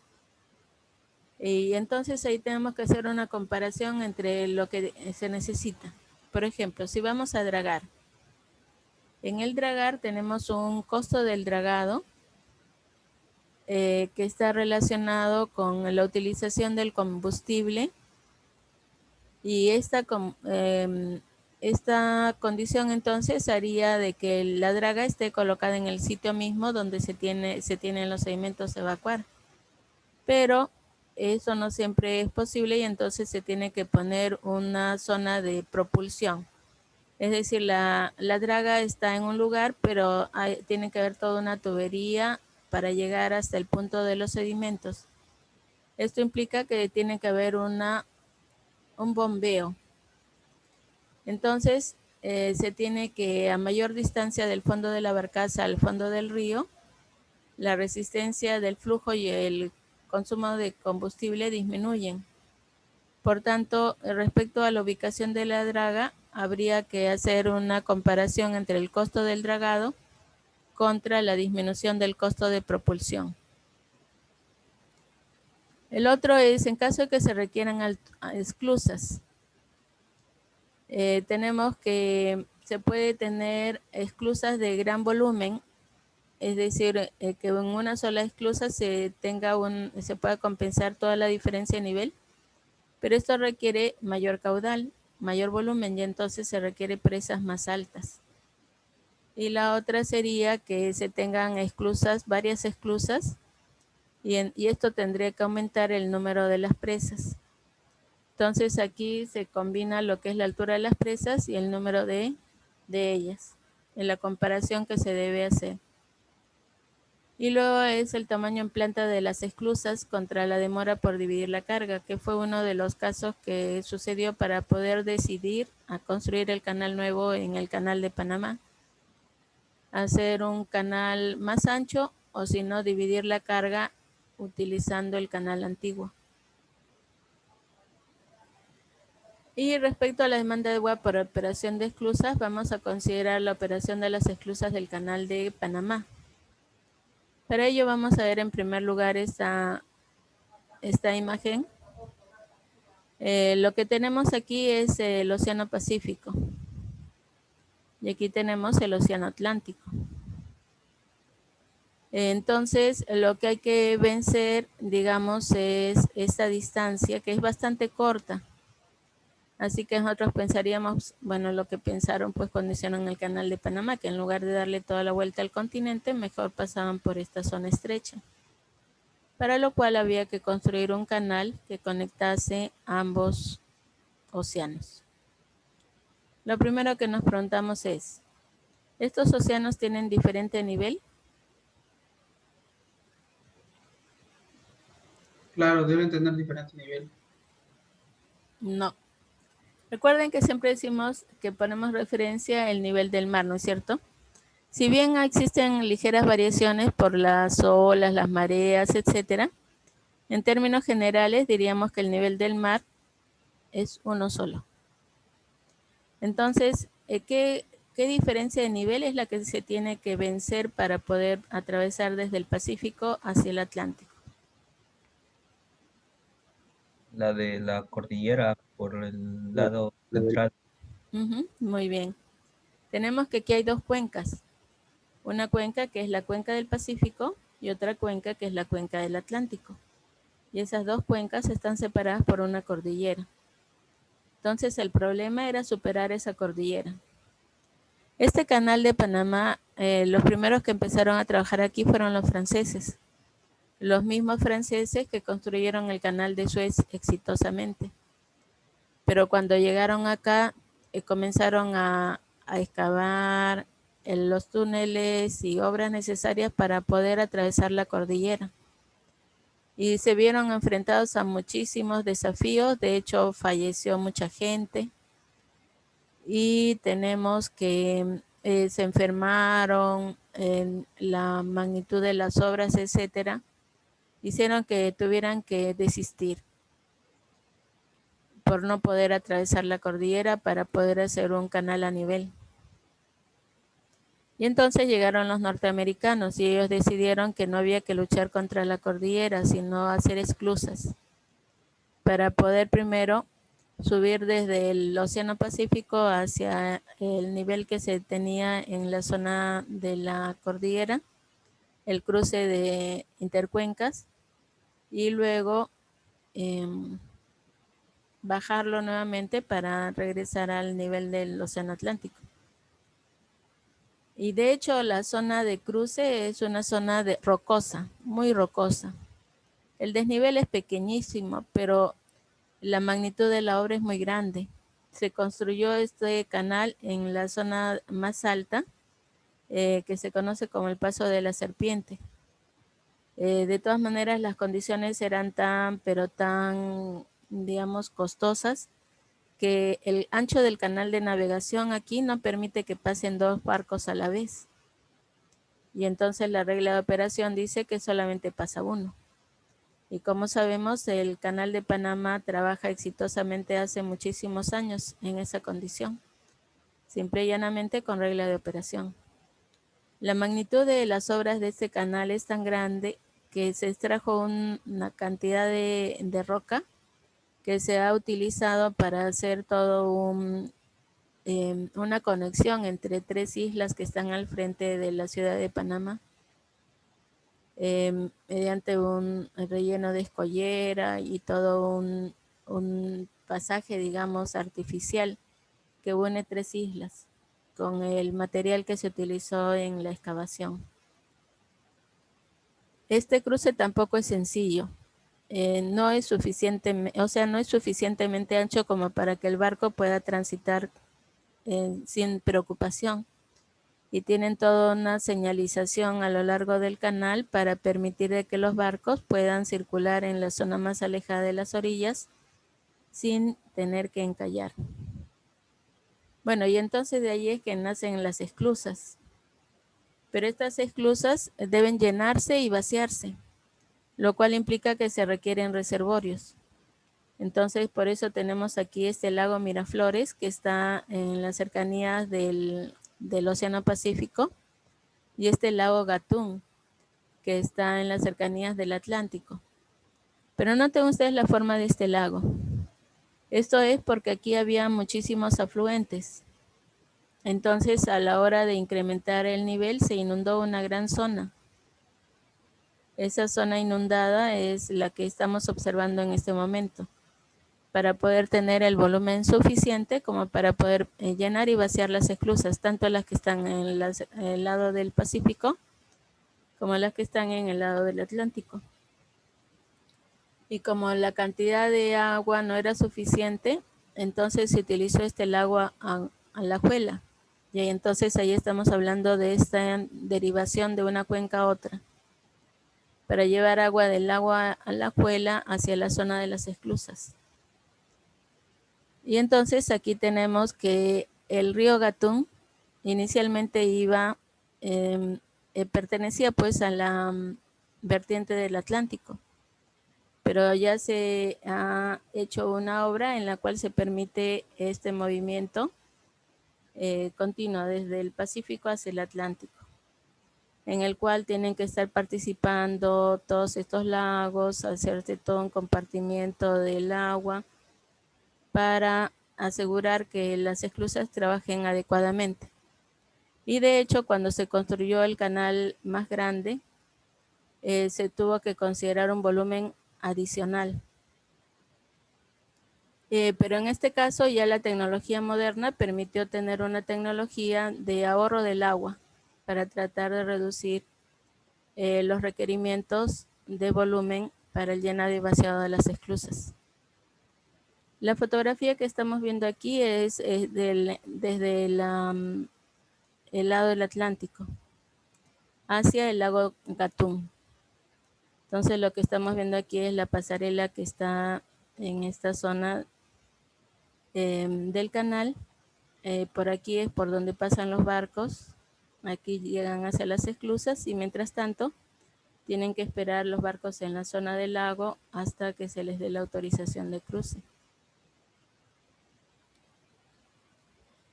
Y entonces ahí tenemos que hacer una comparación entre lo que se necesita. Por ejemplo, si vamos a dragar. En el dragar tenemos un costo del dragado que está relacionado con la utilización del combustible y esta condición entonces haría de que la draga esté colocada en el sitio mismo donde se tienen los sedimentos a evacuar. Pero eso no siempre es posible y entonces se tiene que poner una zona de propulsión. Es decir, la draga está en un lugar, pero tiene que haber toda una tubería para llegar hasta el punto de los sedimentos. Esto implica que tiene que haber un bombeo. Entonces, se tiene que, a mayor distancia del fondo de la barcaza al fondo del río, la resistencia del flujo y el consumo de combustible disminuyen. Por tanto, respecto a la ubicación de la draga, habría que hacer una comparación entre el costo del dragado contra la disminución del costo de propulsión. El otro es en caso de que se requieran esclusas. Tenemos que se puede tener esclusas de gran volumen, es decir, que en una sola esclusa se pueda compensar toda la diferencia de nivel, pero esto requiere mayor caudal, mayor volumen y entonces se requiere presas más altas. Y la otra sería que se tengan esclusas, varias esclusas, y esto tendría que aumentar el número de las presas. Entonces aquí se combina lo que es la altura de las presas y el número de ellas, en la comparación que se debe hacer. Y luego es el tamaño en planta de las esclusas contra la demora por dividir la carga, que fue uno de los casos que sucedió para poder decidir a construir el canal nuevo en el canal de Panamá. Hacer un canal más ancho o si no dividir la carga utilizando el canal antiguo. Y respecto a la demanda de agua por operación de esclusas, vamos a considerar la operación de las esclusas del canal de Panamá. Para ello vamos a ver en primer lugar esta imagen. Lo que tenemos aquí es el Océano Pacífico. Y aquí tenemos el Océano Atlántico. Entonces, lo que hay que vencer, digamos, es esta distancia que es bastante corta. Así que nosotros pensaríamos, bueno, lo que pensaron pues cuando hicieron el canal de Panamá, que en lugar de darle toda la vuelta al continente, mejor pasaban por esta zona estrecha. Para lo cual había que construir un canal que conectase ambos océanos. Lo primero que nos preguntamos es, ¿estos océanos tienen diferente nivel? Claro, deben tener diferente nivel. No. Recuerden que siempre decimos que ponemos referencia al nivel del mar, ¿no es cierto? Si bien existen ligeras variaciones por las olas, las mareas, etcétera, en términos generales diríamos que el nivel del mar es uno solo. Entonces, ¿qué diferencia de nivel es la que se tiene que vencer para poder atravesar desde el Pacífico hacia el Atlántico? La de la cordillera por el lado central. Muy bien. Tenemos que aquí hay dos cuencas. Una cuenca que es la cuenca del Pacífico y otra cuenca que es la cuenca del Atlántico. Y esas dos cuencas están separadas por una cordillera. Entonces el problema era superar esa cordillera. Este canal de Panamá, los primeros que empezaron a trabajar aquí fueron los franceses. Los mismos franceses que construyeron el canal de Suez exitosamente. Pero cuando llegaron acá, comenzaron a excavar los túneles y obras necesarias para poder atravesar la cordillera. Y se vieron enfrentados a muchísimos desafíos, de hecho falleció mucha gente. Y tenemos que se enfermaron, la magnitud de las obras, etcétera, hicieron que tuvieran que desistir por no poder atravesar la cordillera para poder hacer un canal a nivel. Y entonces llegaron los norteamericanos y ellos decidieron que no había que luchar contra la cordillera, sino hacer esclusas para poder primero subir desde el Océano Pacífico hacia el nivel que se tenía en la zona de la cordillera, el cruce de intercuencas, y luego bajarlo nuevamente para regresar al nivel del Océano Atlántico. Y de hecho la zona de cruce es una zona rocosa, muy rocosa. El desnivel es pequeñísimo, pero la magnitud de la obra es muy grande. Se construyó este canal en la zona más alta, que se conoce como el Paso de la Serpiente. De todas maneras, las condiciones eran pero tan, digamos, costosas, que el ancho del canal de navegación aquí no permite que pasen 2 barcos a la vez. Y entonces la regla de operación dice que solamente pasa uno. Y como sabemos, el Canal de Panamá trabaja exitosamente hace muchísimos años en esa condición, simple y llanamente con regla de operación. La magnitud de las obras de este canal es tan grande que se extrajo una cantidad de roca que se ha utilizado para hacer todo una conexión entre 3 islas que están al frente de la ciudad de Panamá, mediante un relleno de escollera y todo un pasaje, digamos, artificial que une 3 islas con el material que se utilizó en la excavación. Este cruce tampoco es sencillo. No es suficientemente ancho como para que el barco pueda transitar sin preocupación. Y tienen toda una señalización a lo largo del canal para permitir de que los barcos puedan circular en la zona más alejada de las orillas sin tener que encallar. Bueno, y entonces de ahí es que nacen las esclusas. Pero estas esclusas deben llenarse y vaciarse, lo cual implica que se requieren reservorios. Entonces, por eso tenemos aquí este lago Miraflores, que está en las cercanías del Océano Pacífico, y este lago Gatún, que está en las cercanías del Atlántico. Pero noten ustedes la forma de este lago. Esto es porque aquí había muchísimos afluentes. Entonces, a la hora de incrementar el nivel, se inundó una gran zona. Esa zona inundada es la que estamos observando en este momento, para poder tener el volumen suficiente como para poder llenar y vaciar las esclusas, tanto las que están en el lado del Pacífico como las que están en el lado del Atlántico. Y como la cantidad de agua no era suficiente, entonces se utilizó este lago Alajuela. Y entonces ahí estamos hablando de esta derivación de una cuenca a otra, para llevar agua del lago Alajuela hacia la zona de las esclusas. Y entonces aquí tenemos que el río Gatún inicialmente pertenecía pues a la vertiente del Atlántico, pero ya se ha hecho una obra en la cual se permite este movimiento continuo desde el Pacífico hacia el Atlántico, en el cual tienen que estar participando todos estos lagos, hacerse todo un compartimiento del agua para asegurar que las esclusas trabajen adecuadamente. Y de hecho, cuando se construyó el canal más grande, se tuvo que considerar un volumen adicional. Pero en este caso ya la tecnología moderna permitió tener una tecnología de ahorro del agua para tratar de reducir los requerimientos de volumen para el llenado y vaciado de las esclusas. La fotografía que estamos viendo aquí es desde el lado del Atlántico hacia el lago Gatún. Entonces lo que estamos viendo aquí es la pasarela que está en esta zona del canal. Por aquí es por donde pasan los barcos. Aquí llegan hacia las esclusas y mientras tanto tienen que esperar los barcos en la zona del lago hasta que se les dé la autorización de cruce.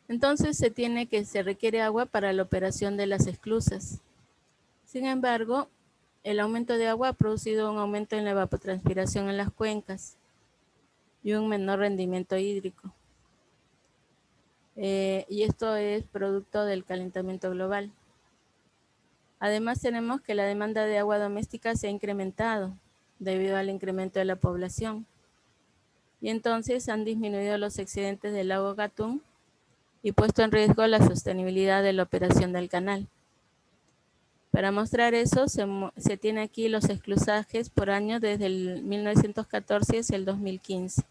Entonces se requiere agua para la operación de las esclusas. Sin embargo, el aumento de agua ha producido un aumento en la evapotranspiración en las cuencas y un menor rendimiento hídrico. Y esto es producto del calentamiento global. Además, tenemos que la demanda de agua doméstica se ha incrementado debido al incremento de la población. y entonces han disminuido los excedentes del lago Gatún y puesto en riesgo la sostenibilidad de la operación del canal. Para mostrar eso, se tiene aquí los esclusajes por año desde el 1914 hacia el 2015.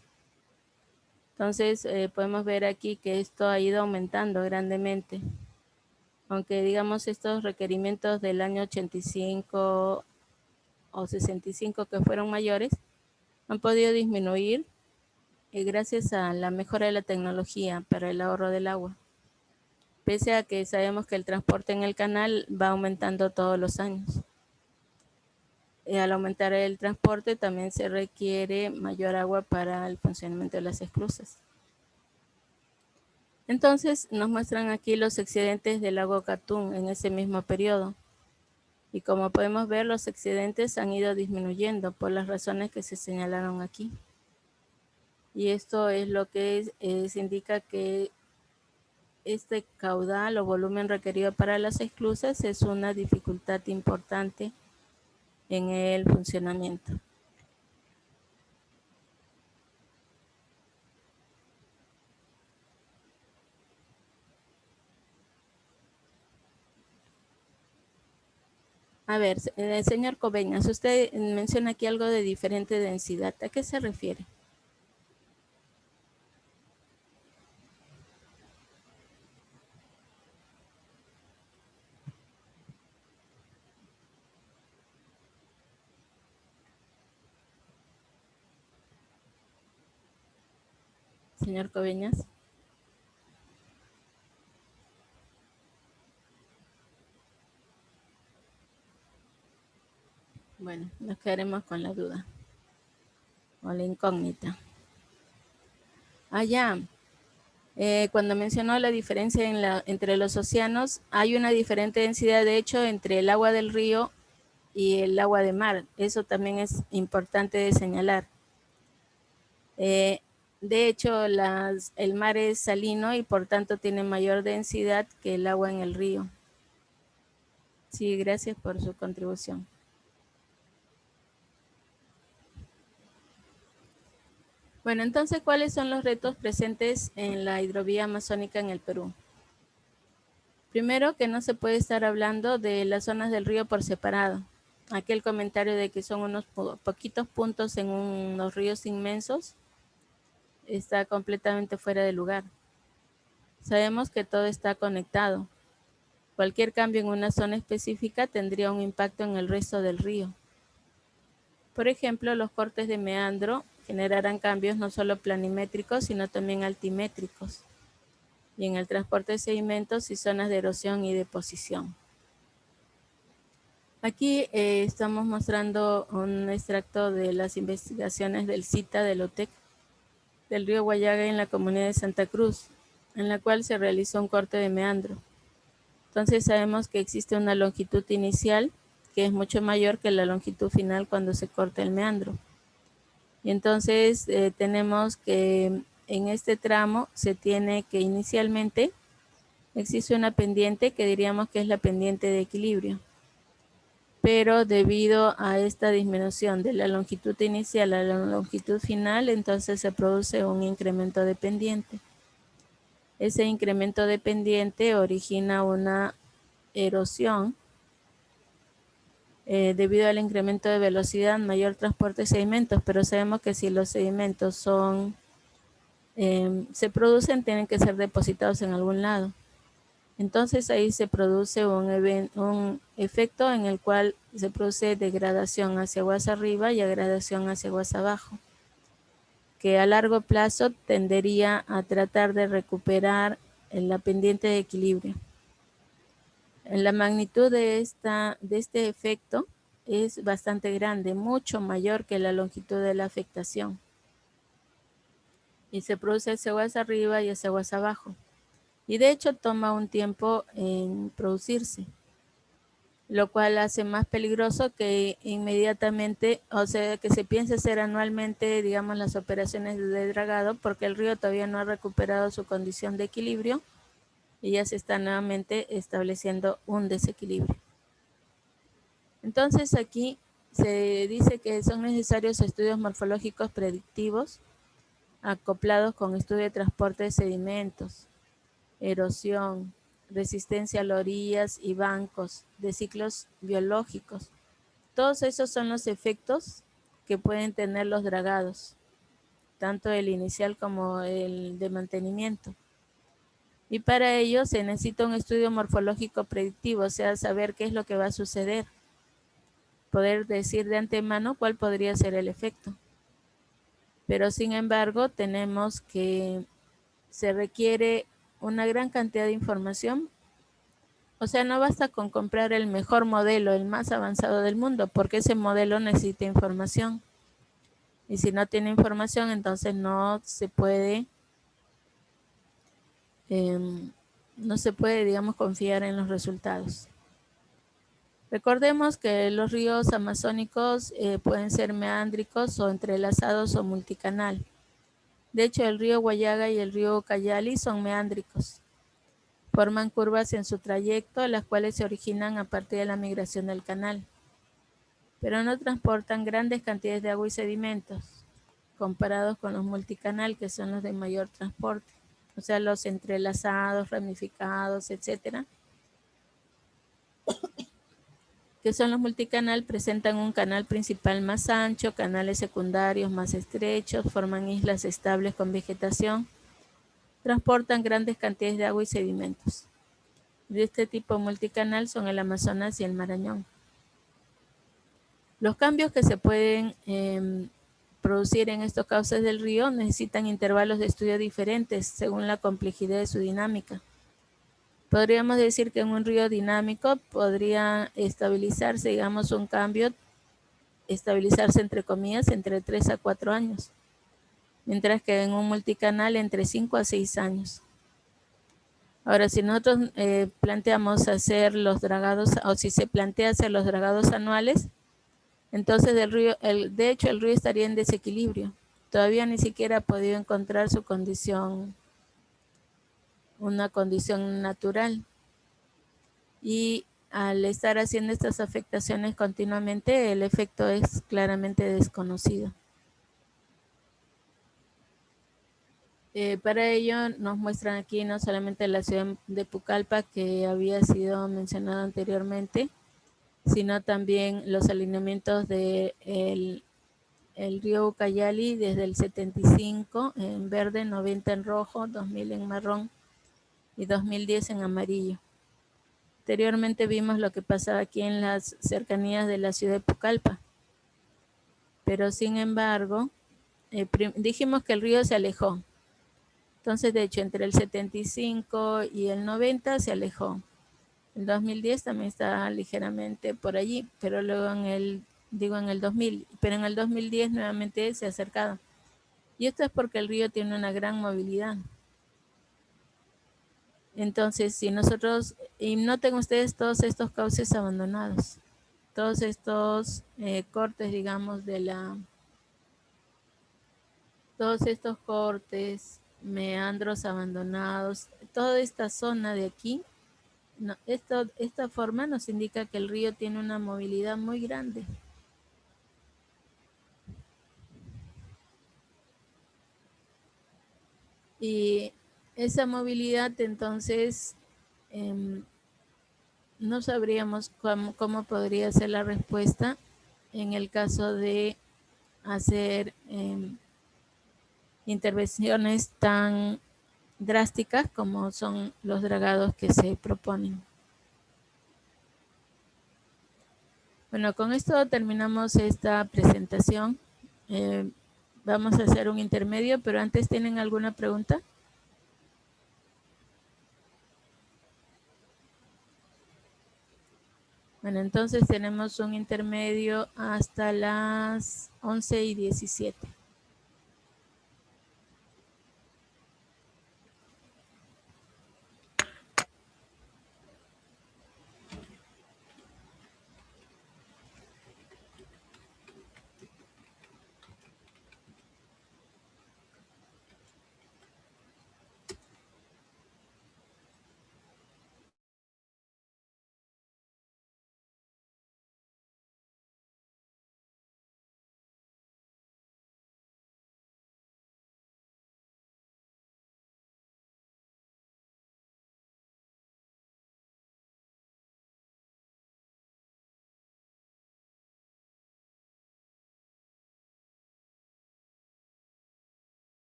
Entonces, podemos ver aquí que esto ha ido aumentando grandemente. Aunque, digamos, estos requerimientos del año 85 o 65 que fueron mayores, han podido disminuir gracias a la mejora de la tecnología para el ahorro del agua. Pese a que sabemos que el transporte en el canal va aumentando todos los años. Al aumentar el transporte también se requiere mayor agua para el funcionamiento de las esclusas. Entonces nos muestran aquí los excedentes del lago Gatún en ese mismo periodo. Y como podemos ver, los excedentes han ido disminuyendo por las razones que se señalaron aquí. Y esto es lo que se indica que este caudal o volumen requerido para las esclusas es una dificultad importante en el funcionamiento. A ver, señor Coveñas, usted menciona aquí algo de diferente densidad. ¿A qué se refiere? Señor Coveñas. Bueno, nos quedaremos con la duda o la incógnita. Allá, cuando mencionó la diferencia entre los océanos, hay una diferente densidad, de hecho, entre el agua del río y el agua de mar. Eso también es importante de señalar. De hecho, el mar es salino y por tanto tiene mayor densidad que el agua en el río. Sí, gracias por su contribución. Bueno, entonces, ¿cuáles son los retos presentes en la hidrovía amazónica en el Perú? Primero, que no se puede estar hablando de las zonas del río por separado. Aquel comentario de que son unos poquitos puntos en unos ríos inmensos está completamente fuera de lugar. Sabemos que todo está conectado. Cualquier cambio en una zona específica tendría un impacto en el resto del río. Por ejemplo, los cortes de meandro generarán cambios no solo planimétricos, sino también altimétricos, y en el transporte de sedimentos y zonas de erosión y deposición. Aquí estamos mostrando un extracto de las investigaciones del CITA del OTEC del río Guallaga en la comunidad de Santa Cruz, en la cual se realizó un corte de meandro. Entonces sabemos que existe una longitud inicial que es mucho mayor que la longitud final cuando se corta el meandro. Y entonces tenemos que en este tramo se tiene que inicialmente existe una pendiente que diríamos que es la pendiente de equilibrio. Pero debido a esta disminución de la longitud inicial a la longitud final, entonces se produce un incremento de pendiente. Ese incremento de pendiente origina una erosión debido al incremento de velocidad, mayor transporte de sedimentos, pero sabemos que si los sedimentos se producen, tienen que ser depositados en algún lado. Entonces ahí se produce un efecto en el cual se produce degradación hacia aguas arriba y degradación hacia aguas abajo, que a largo plazo tendería a tratar de recuperar la pendiente de equilibrio. La magnitud de este efecto es bastante grande, mucho mayor que la longitud de la afectación. Y se produce hacia aguas arriba y hacia aguas abajo. Y de hecho toma un tiempo en producirse, lo cual hace más peligroso que inmediatamente, o sea, que se piense hacer anualmente, digamos, las operaciones de dragado, porque el río todavía no ha recuperado su condición de equilibrio y ya se está nuevamente estableciendo un desequilibrio. Entonces aquí se dice que son necesarios estudios morfológicos predictivos acoplados con estudio de transporte de sedimentos, erosión, resistencia a las orillas y bancos, de ciclos biológicos. Todos esos son los efectos que pueden tener los dragados, tanto el inicial como el de mantenimiento. Y para ello se necesita un estudio morfológico predictivo, o sea, saber qué es lo que va a suceder. Poder decir de antemano cuál podría ser el efecto. Pero sin embargo, tenemos que se requiere una gran cantidad de información. O sea, no basta con comprar el mejor modelo, el más avanzado del mundo, porque ese modelo necesita información. Y si no tiene información, entonces no se puede, digamos, confiar en los resultados. Recordemos que los ríos amazónicos pueden ser meándricos o entrelazados o multicanal. De hecho, el río Guayaga y el río Ucayali son meándricos. Forman curvas en su trayecto, las cuales se originan a partir de la migración del canal. Pero no transportan grandes cantidades de agua y sedimentos, comparados con los multicanal, que son los de mayor transporte. O sea, los entrelazados, ramificados, etcétera, que son los multicanal, presentan un canal principal más ancho, canales secundarios más estrechos, forman islas estables con vegetación, transportan grandes cantidades de agua y sedimentos. De este tipo multicanal son el Amazonas y el Marañón. Los cambios que se pueden producir en estos cauces del río necesitan intervalos de estudio diferentes según la complejidad de su dinámica. Podríamos decir que en un río dinámico podría estabilizarse, digamos, un cambio, estabilizarse entre comillas, entre 3 a 4 años, mientras que en un multicanal entre 5 a 6 años. Ahora, si nosotros planteamos hacer los dragados, o si se plantea hacer los dragados anuales, entonces de hecho el río estaría en desequilibrio. Todavía ni siquiera ha podido encontrar su condición, una condición natural. Y al estar haciendo estas afectaciones continuamente, el efecto es claramente desconocido. Para ello nos muestran aquí no solamente la ciudad de Pucallpa, que había sido mencionado anteriormente, sino también los alineamientos del el río Ucayali desde el 75 en verde, 90 en rojo, 2000 en marrón y 2010 en amarillo. Anteriormente vimos lo que pasaba aquí en las cercanías de la ciudad de Pucallpa, pero sin embargo, dijimos que el río se alejó. Entonces, de hecho, entre el 75 y el 90 se alejó. El 2010 también está ligeramente por allí, pero luego en el 2000, pero en el 2010 nuevamente se ha acercado. Y esto es porque el río tiene una gran movilidad. Entonces, si nosotros, y noten ustedes todos estos cauces abandonados, todos estos cortes, digamos, todos estos cortes, meandros abandonados, toda esta zona de aquí, no, esta forma nos indica que el río tiene una movilidad muy grande. Y esa movilidad, entonces, no sabríamos cómo podría ser la respuesta en el caso de hacer intervenciones tan drásticas como son los dragados que se proponen. Bueno, con esto terminamos esta presentación. Vamos a hacer un intermedio, pero antes, ¿tienen alguna pregunta? Bueno, entonces tenemos un intermedio hasta las 11:17.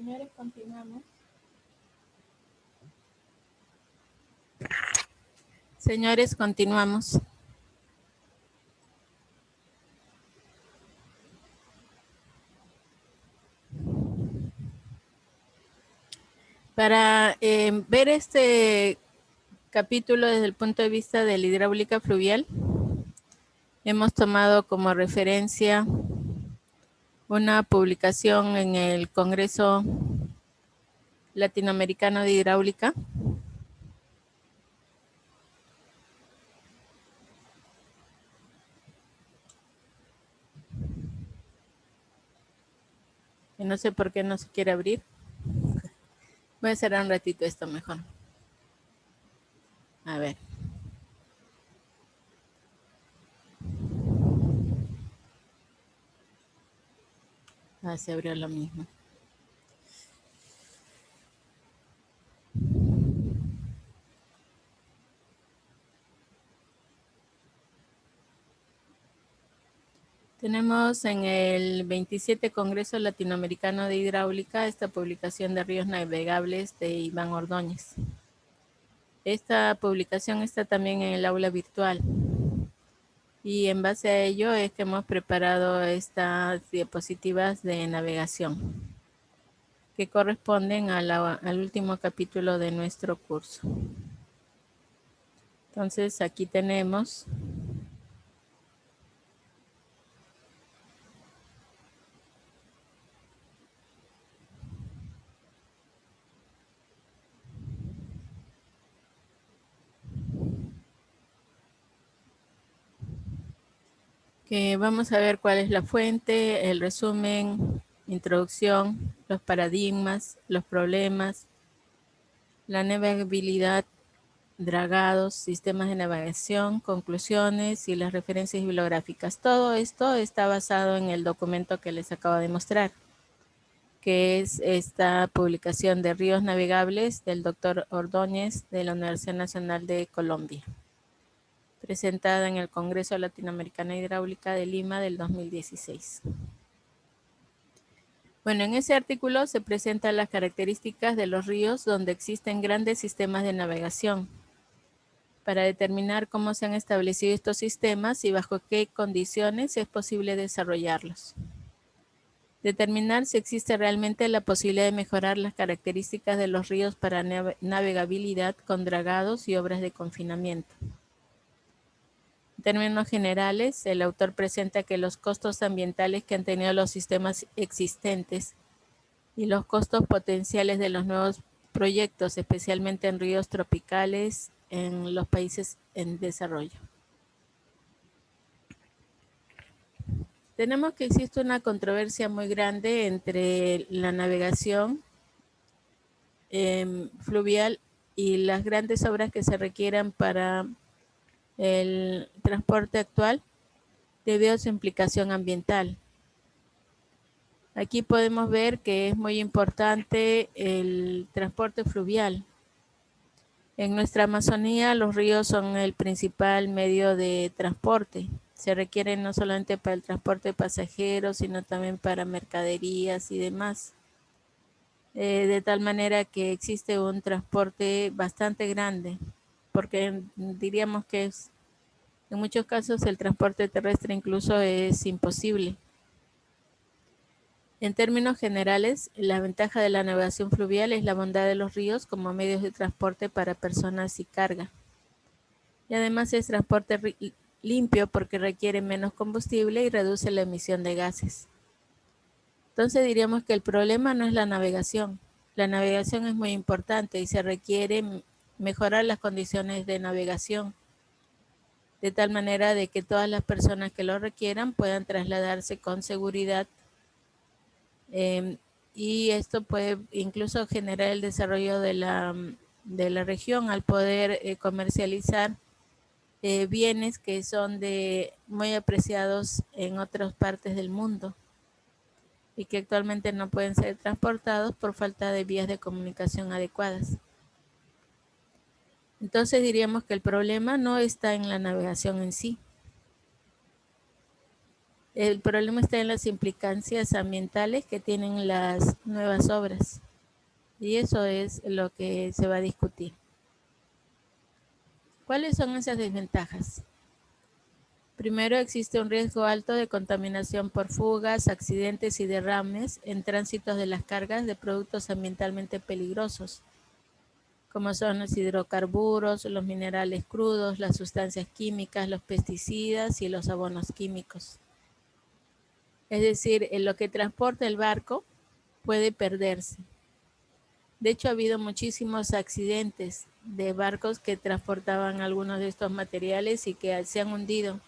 Señores, continuamos. Señores, continuamos. Para ver este capítulo desde el punto de vista de la hidráulica fluvial, hemos tomado como referencia una publicación en el Congreso Latinoamericano de Hidráulica, que no sé por qué no se quiere abrir. Voy a cerrar un ratito esto mejor. A ver. Ah, se abrió lo mismo. Tenemos en el 27 Congreso Latinoamericano de Hidráulica esta publicación de Ríos Navegables de Iván Ordóñez. Esta publicación está también en el aula virtual. Y en base a ello es que hemos preparado estas diapositivas de navegación que corresponden al último capítulo de nuestro curso. Entonces aquí tenemos que vamos a ver cuál es la fuente, el resumen, introducción, los paradigmas, los problemas, la navegabilidad, dragados, sistemas de navegación, conclusiones y las referencias bibliográficas. Todo esto está basado en el documento que les acabo de mostrar, que es esta publicación de Ríos Navegables del doctor Ordóñez de la Universidad Nacional de Colombia, presentada en el Congreso Latinoamericano de Hidráulica de Lima del 2016. Bueno, en ese artículo se presentan las características de los ríos donde existen grandes sistemas de navegación, para determinar cómo se han establecido estos sistemas y bajo qué condiciones es posible desarrollarlos. Determinar si existe realmente la posibilidad de mejorar las características de los ríos para navegabilidad con dragados y obras de confinamiento. En términos generales, el autor presenta que los costos ambientales que han tenido los sistemas existentes y los costos potenciales de los nuevos proyectos, especialmente en ríos tropicales en los países en desarrollo. Tenemos que existe una controversia muy grande entre la navegación fluvial y las grandes obras que se requieran para el transporte actual debido a su implicación ambiental. Aquí podemos ver que es muy importante el transporte fluvial. En nuestra Amazonía los ríos son el principal medio de transporte. Se requieren no solamente para el transporte de pasajeros, sino también para mercaderías y demás. De tal manera que existe un transporte bastante grande, porque diríamos que en muchos casos el transporte terrestre incluso es imposible. En términos generales, la ventaja de la navegación fluvial es la bondad de los ríos como medios de transporte para personas y carga. Y además es transporte limpio porque requiere menos combustible y reduce la emisión de gases. Entonces diríamos que el problema no es la navegación. La navegación es muy importante y se requiere mejorar las condiciones de navegación, de tal manera de que todas las personas que lo requieran puedan trasladarse con seguridad. Y esto puede incluso generar el desarrollo de la región al poder comercializar bienes que son muy apreciados en otras partes del mundo y que actualmente no pueden ser transportados por falta de vías de comunicación adecuadas. Entonces diríamos que el problema no está en la navegación en sí. El problema está en las implicancias ambientales que tienen las nuevas obras. Y eso es lo que se va a discutir. ¿Cuáles son esas desventajas? Primero, existe un riesgo alto de contaminación por fugas, accidentes y derrames en tránsitos de las cargas de productos ambientalmente peligrosos, como son los hidrocarburos, los minerales crudos, las sustancias químicas, los pesticidas y los abonos químicos. Es decir, en lo que transporta el barco puede perderse. De hecho, ha habido muchísimos accidentes de barcos que transportaban algunos de estos materiales y que se han hundido.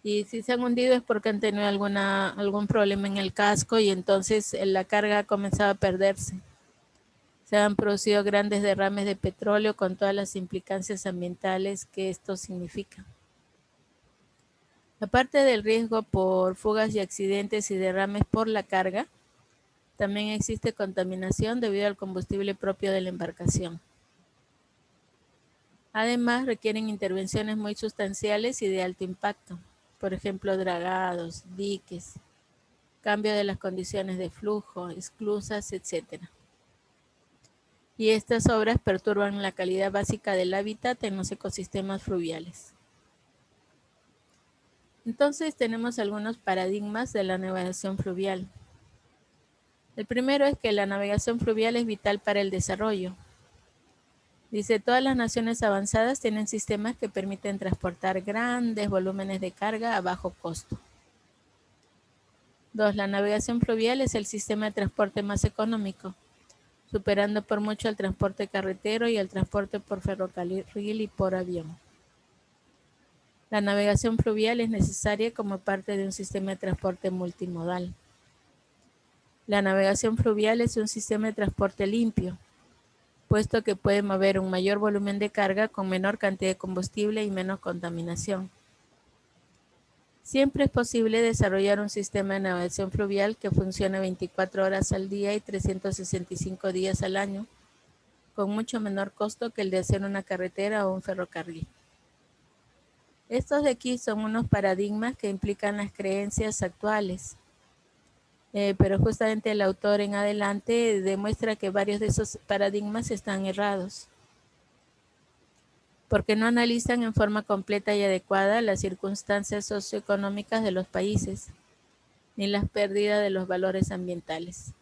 Y si se han hundido es porque han tenido algún problema en el casco y entonces la carga ha comenzado a perderse. Se han producido grandes derrames de petróleo con todas las implicancias ambientales que esto significa. Aparte del riesgo por fugas y accidentes y derrames por la carga, también existe contaminación debido al combustible propio de la embarcación. Además, requieren intervenciones muy sustanciales y de alto impacto, por ejemplo, dragados, diques, cambio de las condiciones de flujo, esclusas, etc. Y estas obras perturban la calidad básica del hábitat en los ecosistemas fluviales. Entonces tenemos algunos paradigmas de la navegación fluvial. El primero es que la navegación fluvial es vital para el desarrollo. Dice, todas las naciones avanzadas tienen sistemas que permiten transportar grandes volúmenes de carga a bajo costo. 2. La navegación fluvial es el sistema de transporte más económico, superando por mucho al transporte carretero y al transporte por ferrocarril y por avión. La navegación fluvial es necesaria como parte de un sistema de transporte multimodal. La navegación fluvial es un sistema de transporte limpio, puesto que puede mover un mayor volumen de carga con menor cantidad de combustible y menos contaminación. Siempre es posible desarrollar un sistema de navegación fluvial que funcione 24 horas al día y 365 días al año, con mucho menor costo que el de hacer una carretera o un ferrocarril. Estos de aquí son unos paradigmas que implican las creencias actuales, pero justamente el autor en adelante demuestra que varios de esos paradigmas están errados, porque no analizan en forma completa y adecuada las circunstancias socioeconómicas de los países, ni las pérdidas de los valores ambientales.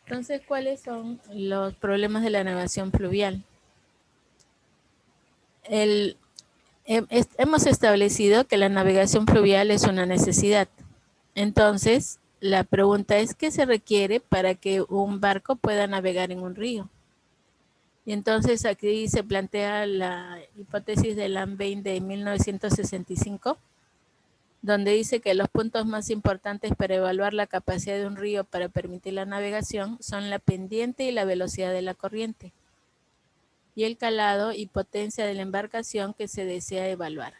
Entonces, ¿cuáles son los problemas de la navegación fluvial? Hemos establecido que la navegación fluvial es una necesidad. Entonces, la pregunta es, ¿qué se requiere para que un barco pueda navegar en un río? Y entonces aquí se plantea la hipótesis de Lanvin de 1965, donde dice que los puntos más importantes para evaluar la capacidad de un río para permitir la navegación son la pendiente y la velocidad de la corriente, y el calado y potencia de la embarcación que se desea evaluar.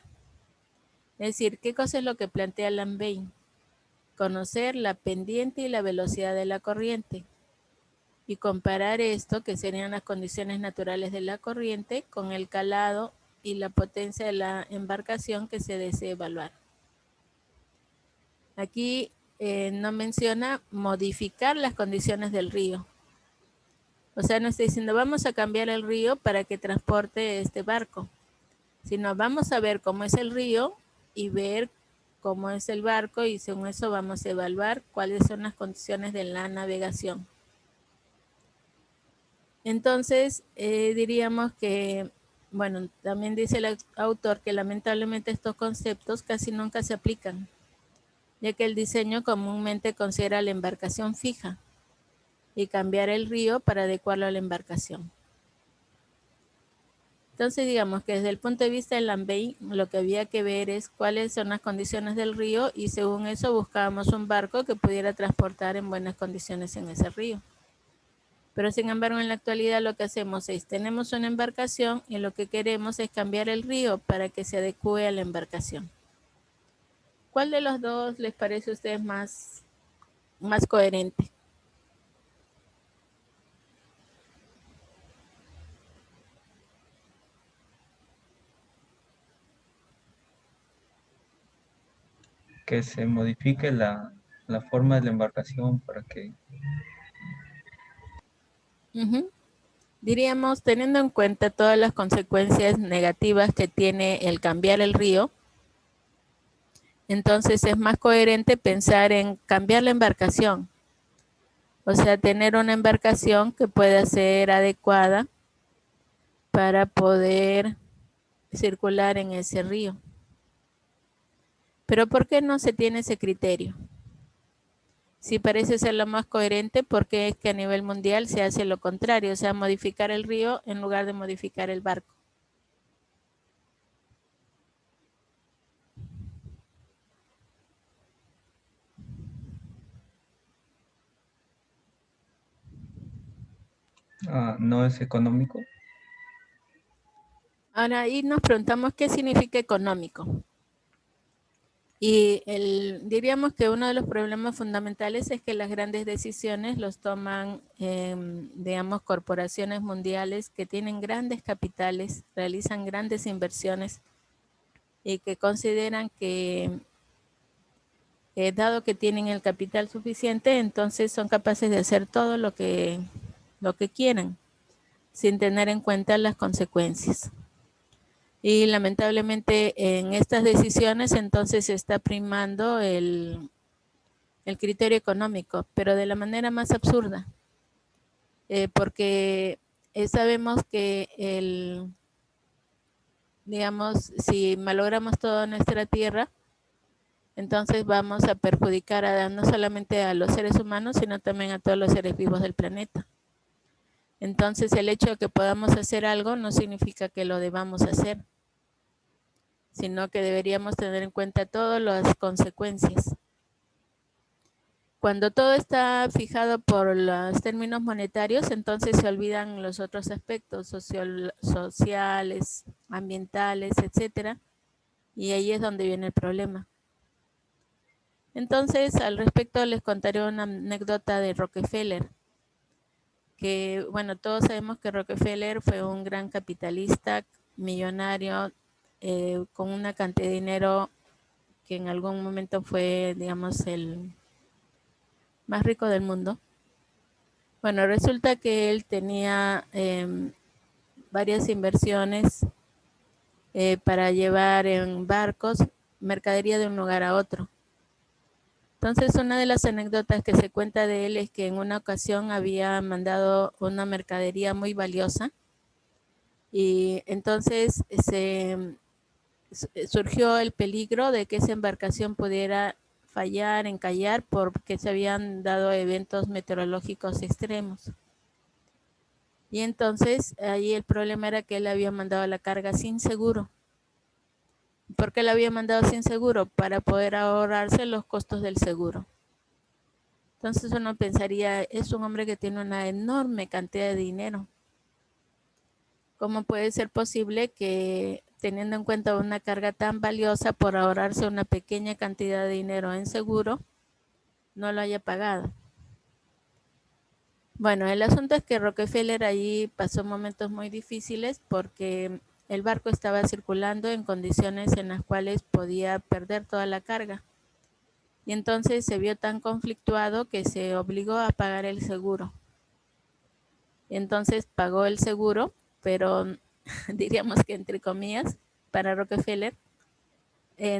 Es decir, ¿qué cosa es lo que plantea Lanvin? Conocer la pendiente y la velocidad de la corriente, y comparar esto, que serían las condiciones naturales de la corriente, con el calado y la potencia de la embarcación que se desea evaluar. Aquí no menciona modificar las condiciones del río. O sea, no está diciendo vamos a cambiar el río para que transporte este barco, sino vamos a ver cómo es el río y ver cómo es el barco, y según eso vamos a evaluar cuáles son las condiciones de la navegación. Entonces, diríamos que, bueno, también dice el autor que lamentablemente estos conceptos casi nunca se aplican, ya que el diseño comúnmente considera la embarcación fija y cambiar el río para adecuarlo a la embarcación. Entonces, digamos que desde el punto de vista de Lanvin, lo que había que ver es cuáles son las condiciones del río, y según eso buscábamos un barco que pudiera transportar en buenas condiciones en ese río. Pero sin embargo, en la actualidad lo que hacemos es, tenemos una embarcación y lo que queremos es cambiar el río para que se adecue a la embarcación. ¿Cuál de los dos les parece a ustedes más coherente? que se modifique la forma de la embarcación para que... Ujú. Diríamos, teniendo en cuenta todas las consecuencias negativas que tiene el cambiar el río, entonces es más coherente pensar en cambiar la embarcación. O sea, tener una embarcación que pueda ser adecuada para poder circular en ese río. Pero ¿por qué no se tiene ese criterio? Si parece ser lo más coherente, ¿por qué es que a nivel mundial se hace lo contrario? O sea, modificar el río en lugar de modificar el barco. no es económico. Ahora ahí nos preguntamos qué significa económico. Y diríamos que uno de los problemas fundamentales es que las grandes decisiones los toman, digamos, corporaciones mundiales que tienen grandes capitales, realizan grandes inversiones y que consideran que, dado que tienen el capital suficiente, entonces son capaces de hacer todo lo que quieran, sin tener en cuenta las consecuencias. Y lamentablemente en estas decisiones entonces se está primando el criterio económico, pero de la manera más absurda, porque sabemos que digamos, si malogramos toda nuestra tierra, entonces vamos a perjudicar no solamente a los seres humanos, sino también a todos los seres vivos del planeta. Entonces el hecho de que podamos hacer algo no significa que lo debamos hacer, sino que deberíamos tener en cuenta todas las consecuencias. Cuando todo está fijado por los términos monetarios, entonces se olvidan los otros aspectos sociales, ambientales, etcétera, y ahí es donde viene el problema. Entonces, al respecto les contaré una anécdota de Rockefeller, que, bueno, todos sabemos que Rockefeller fue un gran capitalista, millonario, con una cantidad de dinero que en algún momento fue, digamos, el más rico del mundo. Bueno, resulta que él tenía varias inversiones para llevar en barcos mercadería de un lugar a otro. Entonces, una de las anécdotas que se cuenta de él es que en una ocasión había mandado una mercadería muy valiosa y entonces surgió el peligro de que esa embarcación pudiera fallar, encallar, porque se habían dado eventos meteorológicos extremos. Y entonces ahí el problema era que él había mandado la carga sin seguro. ¿Por qué la había mandado sin seguro? Para poder ahorrarse los costos del seguro. Entonces uno pensaría, es un hombre que tiene una enorme cantidad de dinero. ¿Cómo puede ser posible que, teniendo en cuenta una carga tan valiosa, por ahorrarse una pequeña cantidad de dinero en seguro, no lo haya pagado? Bueno, el asunto es que Rockefeller allí pasó momentos muy difíciles porque el barco estaba circulando en condiciones en las cuales podía perder toda la carga. Y entonces se vio tan conflictuado que se obligó a pagar el seguro. Y entonces pagó el seguro, pero diríamos que entre comillas, para Rockefeller,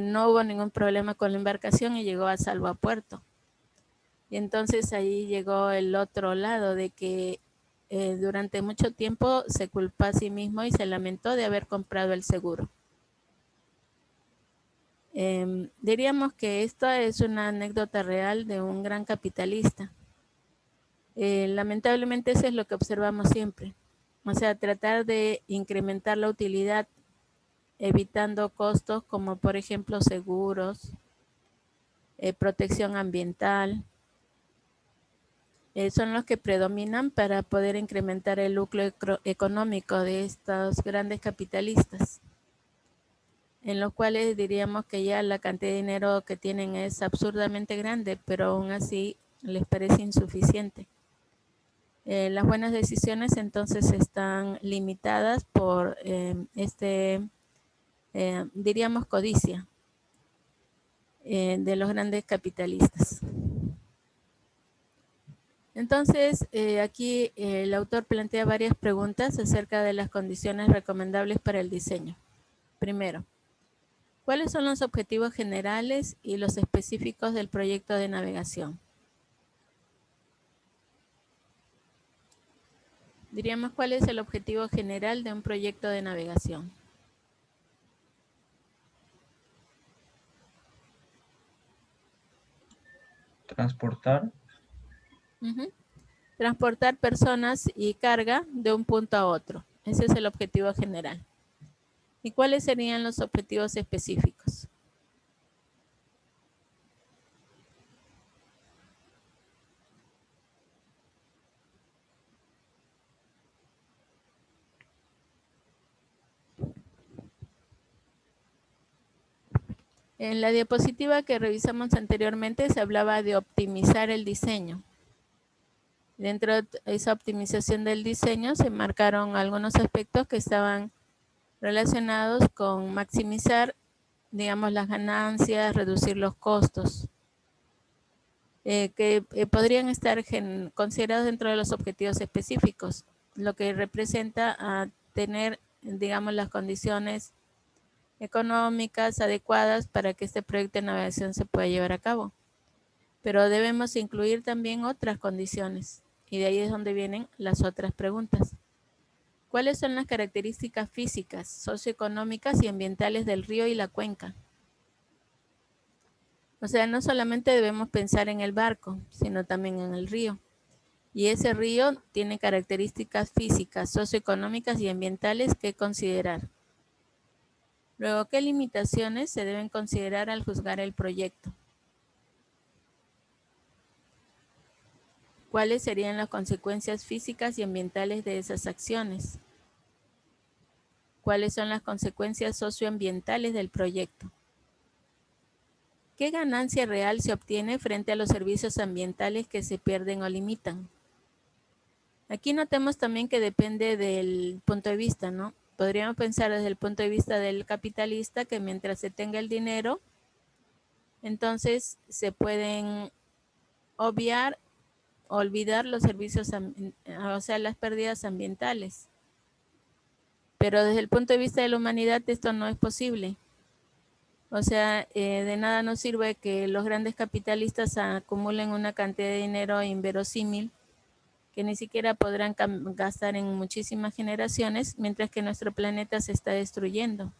no hubo ningún problema con la embarcación y llegó a salvo a puerto. Y entonces ahí llegó el otro lado de que durante mucho tiempo se culpó a sí mismo y se lamentó de haber comprado el seguro. Diríamos que esta es una anécdota real de un gran capitalista. Lamentablemente eso es lo que observamos siempre. O sea, tratar de incrementar la utilidad evitando costos como por ejemplo seguros, protección ambiental, son los que predominan para poder incrementar el lucro económico de estos grandes capitalistas, en los cuales diríamos que ya la cantidad de dinero que tienen es absurdamente grande, pero aún así les parece insuficiente. Las buenas decisiones entonces están limitadas por diríamos codicia. de los grandes capitalistas. Entonces, aquí el autor plantea varias preguntas acerca de las condiciones recomendables para el diseño. Primero, ¿cuáles son los objetivos generales y los específicos del proyecto de navegación? Diríamos, ¿cuál es el objetivo general de un proyecto de navegación? Transportar. Transportar personas y carga de un punto a otro. Ese es el objetivo general. ¿Y cuáles serían los objetivos específicos? En la diapositiva que revisamos anteriormente se hablaba de optimizar el diseño. Dentro de esa optimización del diseño se marcaron algunos aspectos que estaban relacionados con maximizar, digamos, las ganancias, reducir los costos, que podrían estar considerados dentro de los objetivos específicos, lo que representa a tener, digamos, las condiciones económicas adecuadas para que este proyecto de navegación se pueda llevar a cabo. Pero debemos incluir también otras condiciones, y de ahí es donde vienen las otras preguntas. ¿Cuáles son las características físicas, socioeconómicas y ambientales del río y la cuenca? O sea, no solamente debemos pensar en el barco, sino también en el río. Y ese río tiene características físicas, socioeconómicas y ambientales que considerar. Luego, ¿qué limitaciones se deben considerar al juzgar el proyecto? ¿Cuáles serían las consecuencias físicas y ambientales de esas acciones? ¿Cuáles son las consecuencias socioambientales del proyecto? ¿Qué ganancia real se obtiene frente a los servicios ambientales que se pierden o limitan? Aquí notemos también que depende del punto de vista, ¿no? Podríamos pensar desde el punto de vista del capitalista que mientras se tenga el dinero, entonces se pueden olvidar los servicios, o sea, las pérdidas ambientales. Pero desde el punto de vista de la humanidad esto no es posible. O sea, de nada nos sirve que los grandes capitalistas acumulen una cantidad de dinero inverosímil que ni siquiera podrán gastar en muchísimas generaciones, mientras que nuestro planeta se está destruyendo.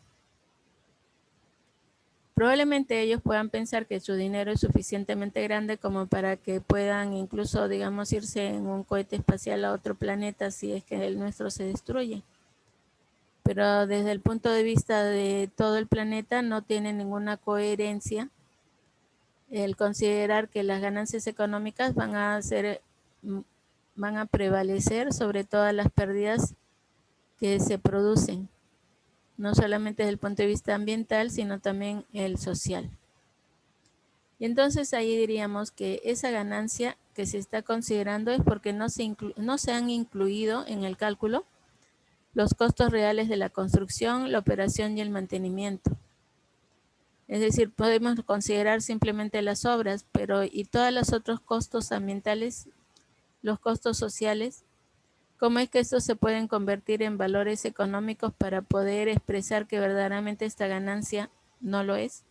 Probablemente ellos puedan pensar que su dinero es suficientemente grande como para que puedan incluso, digamos, irse en un cohete espacial a otro planeta si es que el nuestro se destruye. Pero desde el punto de vista de todo el planeta no tiene ninguna coherencia el considerar que las ganancias económicas van a prevalecer sobre todas las pérdidas que se producen, no solamente desde el punto de vista ambiental, sino también el social. Y entonces ahí diríamos que esa ganancia que se está considerando es porque no se han incluido en el cálculo los costos reales de la construcción, la operación y el mantenimiento. Es decir, podemos considerar simplemente las obras, pero y todos los otros costos ambientales, los costos sociales, ¿cómo es que estos se pueden convertir en valores económicos para poder expresar que verdaderamente esta ganancia no lo es?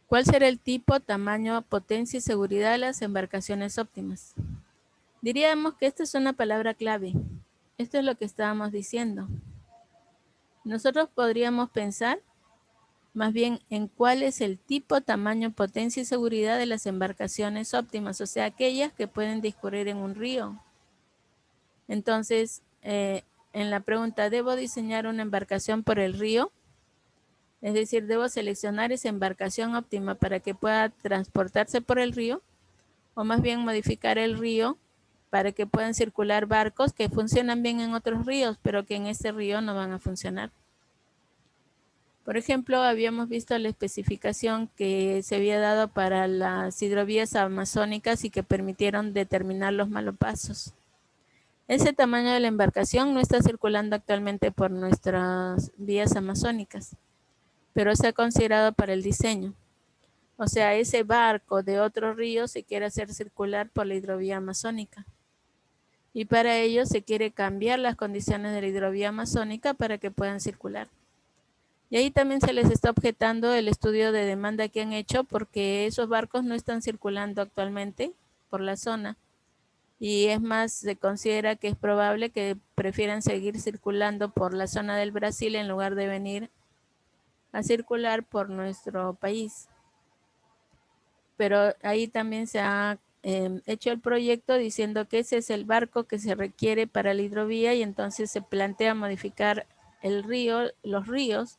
¿Cuál será el tipo, tamaño, potencia y seguridad de las embarcaciones óptimas? Diríamos que esta es una palabra clave. Esto es lo que estábamos diciendo. Nosotros podríamos pensar más bien en cuál es el tipo, tamaño, potencia y seguridad de las embarcaciones óptimas, o sea, aquellas que pueden discurrir en un río. Entonces, en la pregunta, ¿debo diseñar una embarcación por el río? Es decir, ¿debo seleccionar esa embarcación óptima para que pueda transportarse por el río? O más bien modificar el río para que puedan circular barcos que funcionan bien en otros ríos, pero que en este río no van a funcionar. Por ejemplo, habíamos visto la especificación que se había dado para las hidrovías amazónicas y que permitieron determinar los malopasos. Ese tamaño de la embarcación no está circulando actualmente por nuestras vías amazónicas. pero se ha considerado para el diseño. O sea, ese barco de otro río se quiere hacer circular por la hidrovía amazónica. Y para ello se quiere cambiar las condiciones de la hidrovía amazónica para que puedan circular. Y ahí también se les está objetando el estudio de demanda que han hecho porque esos barcos no están circulando actualmente por la zona. Y es más, se considera que es probable que prefieran seguir circulando por la zona del Brasil en lugar de venir a circular por nuestro país. Pero ahí también se ha hecho el proyecto diciendo que ese es el barco que se requiere para la hidrovía y entonces se plantea modificar el río, los ríos,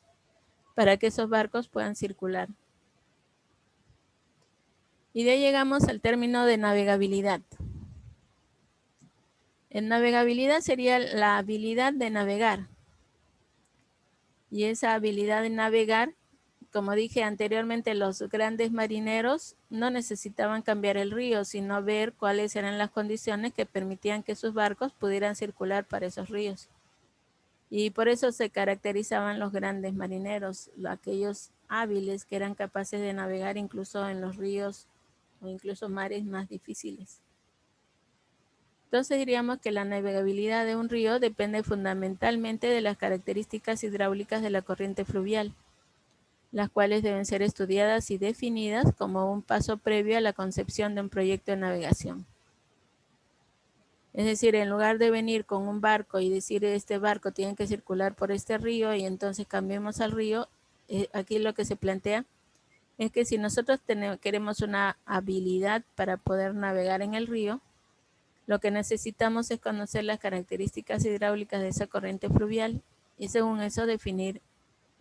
para que esos barcos puedan circular. Y de ahí llegamos al término de navegabilidad. En navegabilidad sería la habilidad de navegar. Y esa habilidad de navegar, como dije anteriormente, los grandes marineros no necesitaban cambiar el río, sino ver cuáles eran las condiciones que permitían que sus barcos pudieran circular para esos ríos. Y por eso se caracterizaban los grandes marineros, aquellos hábiles que eran capaces de navegar incluso en los ríos o incluso mares más difíciles. Entonces diríamos que la navegabilidad de un río depende fundamentalmente de las características hidráulicas de la corriente fluvial, las cuales deben ser estudiadas y definidas como un paso previo a la concepción de un proyecto de navegación. Es decir, en lugar de venir con un barco y decir este barco tiene que circular por este río y entonces cambiemos al río, aquí lo que se plantea es que si nosotros queremos una habilidad para poder navegar en el río, lo que necesitamos es conocer las características hidráulicas de esa corriente fluvial y según eso definir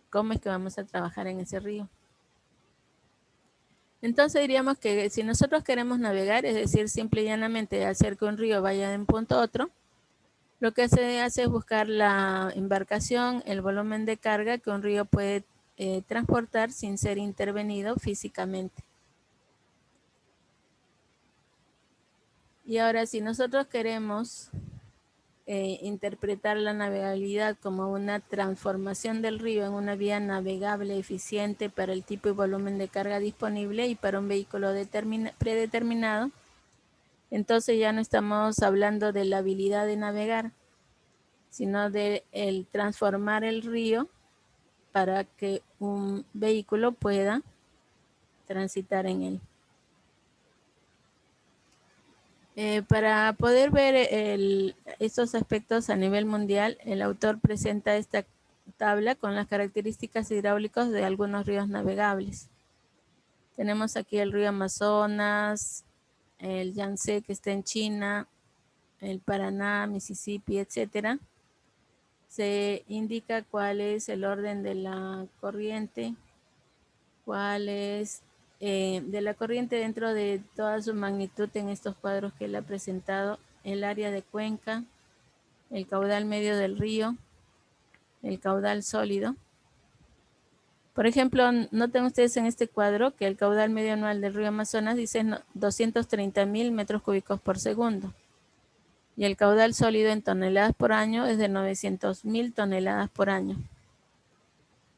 cómo es que vamos a trabajar en ese río. Entonces diríamos que si nosotros queremos navegar, es decir, simple y llanamente hacer que un río vaya de un punto a otro, lo que se hace es buscar la embarcación, el volumen de carga que un río puede transportar sin ser intervenido físicamente. Y ahora, si nosotros queremos interpretar la navegabilidad como una transformación del río en una vía navegable eficiente para el tipo y volumen de carga disponible y para un vehículo predeterminado, entonces ya no estamos hablando de la habilidad de navegar, sino de el transformar el río para que un vehículo pueda transitar en él. Para poder ver estos aspectos a nivel mundial, el autor presenta esta tabla con las características hidráulicas de algunos ríos navegables. Tenemos aquí el río Amazonas, el Yangtze que está en China, el Paraná, Mississippi, etc. Se indica cuál es el orden de la corriente, cuál es de la corriente dentro de toda su magnitud en estos cuadros que él ha presentado, el área de cuenca, el caudal medio del río, el caudal sólido. Por ejemplo, noten ustedes en este cuadro que el caudal medio anual del río Amazonas dice 230.000 metros cúbicos por segundo. Y el caudal sólido en toneladas por año es de 900.000 toneladas por año.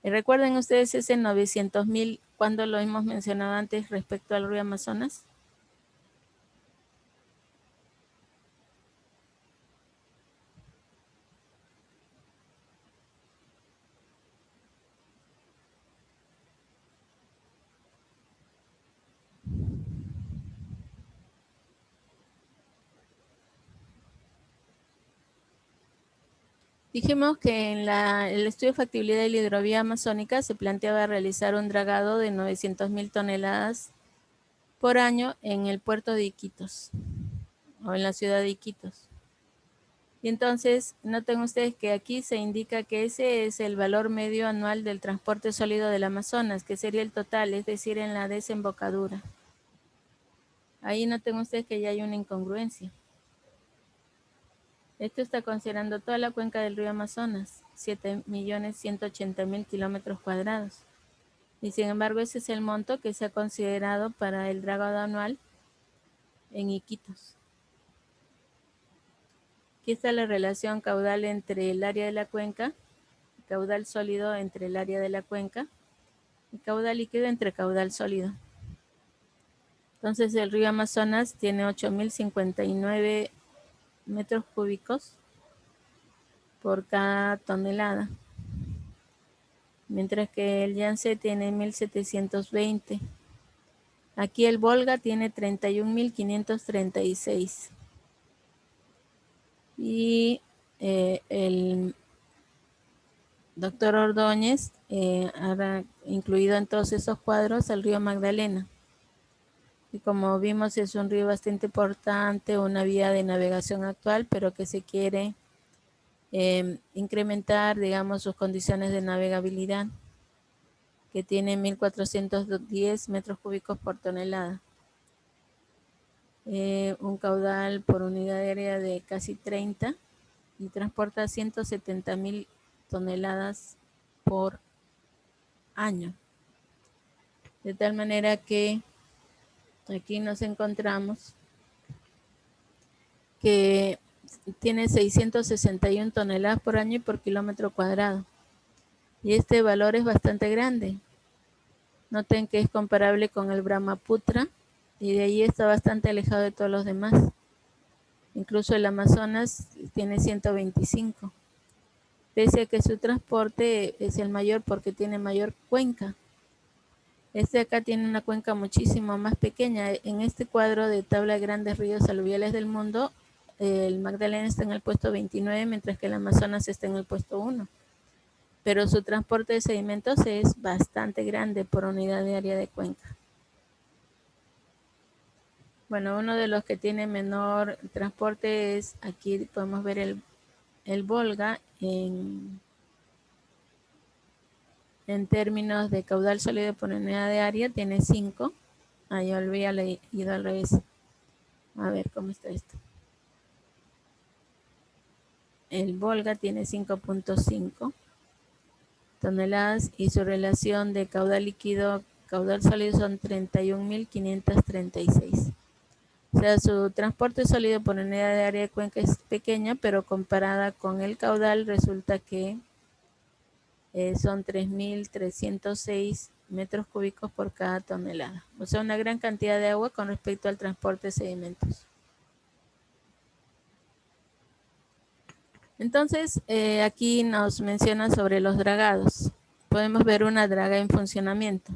Y recuerden ustedes ese 900.000, ¿cuándo lo hemos mencionado antes respecto al río Amazonas? Dijimos que en el estudio de factibilidad de la hidrovía amazónica se planteaba realizar un dragado de 900.000 toneladas por año en el puerto de Iquitos o en la ciudad de Iquitos. Y entonces noten ustedes que aquí se indica que ese es el valor medio anual del transporte sólido del Amazonas, que sería el total, es decir, en la desembocadura. Ahí noten ustedes que ya hay una incongruencia. Esto está considerando toda la cuenca del río Amazonas, 7.180.000 kilómetros cuadrados. Y sin embargo, ese es el monto que se ha considerado para el dragado anual en Iquitos. Aquí está la relación caudal entre el área de la cuenca, caudal sólido entre el área de la cuenca, y caudal líquido entre caudal sólido. Entonces el río Amazonas tiene 8.059 metros cúbicos por cada tonelada, mientras que el Yangtze tiene 1.720. Aquí el Volga tiene 31.536. Y el doctor Ordóñez ha incluido en todos esos cuadros el río Magdalena. Y como vimos, es un río bastante importante, una vía de navegación actual, pero que se quiere incrementar, digamos, sus condiciones de navegabilidad, que tiene 1.410 metros cúbicos por tonelada. Un caudal por unidad aérea de casi 30 y transporta 170.000 toneladas por año. De tal manera que aquí nos encontramos que tiene 661 toneladas por año y por kilómetro cuadrado. Y este valor es bastante grande. Noten que es comparable con el Brahmaputra y de ahí está bastante alejado de todos los demás. Incluso el Amazonas tiene 125. Pese a que su transporte es el mayor porque tiene mayor cuenca. Este acá tiene una cuenca muchísimo más pequeña. En este cuadro de tabla de grandes ríos aluviales del mundo, el Magdalena está en el puesto 29, mientras que el Amazonas está en el puesto 1. Pero su transporte de sedimentos es bastante grande por unidad de área de cuenca. Bueno, uno de los que tiene menor transporte es, aquí podemos ver el Volga en términos de caudal sólido por unidad de área, tiene 5. Yo había ido al revés. A ver cómo está esto. El Volga tiene 5.5 toneladas y su relación de caudal líquido, caudal sólido son 31.536. O sea, su transporte sólido por unidad de área de cuenca es pequeña, pero comparada con el caudal resulta que son 3.306 metros cúbicos por cada tonelada. O sea, una gran cantidad de agua con respecto al transporte de sedimentos. Entonces, aquí nos menciona sobre los dragados. Podemos ver una draga en funcionamiento.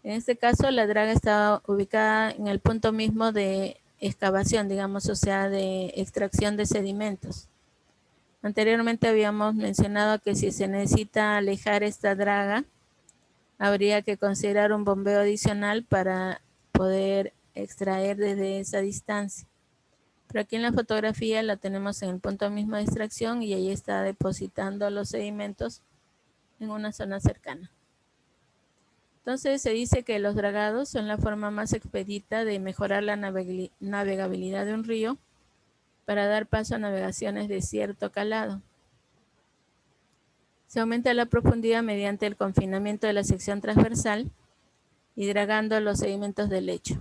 En este caso, la draga está ubicada en el punto mismo de excavación, digamos, o sea, de extracción de sedimentos. Anteriormente habíamos mencionado que si se necesita alejar esta draga, habría que considerar un bombeo adicional para poder extraer desde esa distancia. Pero aquí en la fotografía la tenemos en el punto mismo de extracción y ahí está depositando los sedimentos en una zona cercana. Entonces se dice que los dragados son la forma más expedita de mejorar la navegabilidad de un río para dar paso a navegaciones de cierto calado. Se aumenta la profundidad mediante el confinamiento de la sección transversal y dragando los sedimentos del lecho.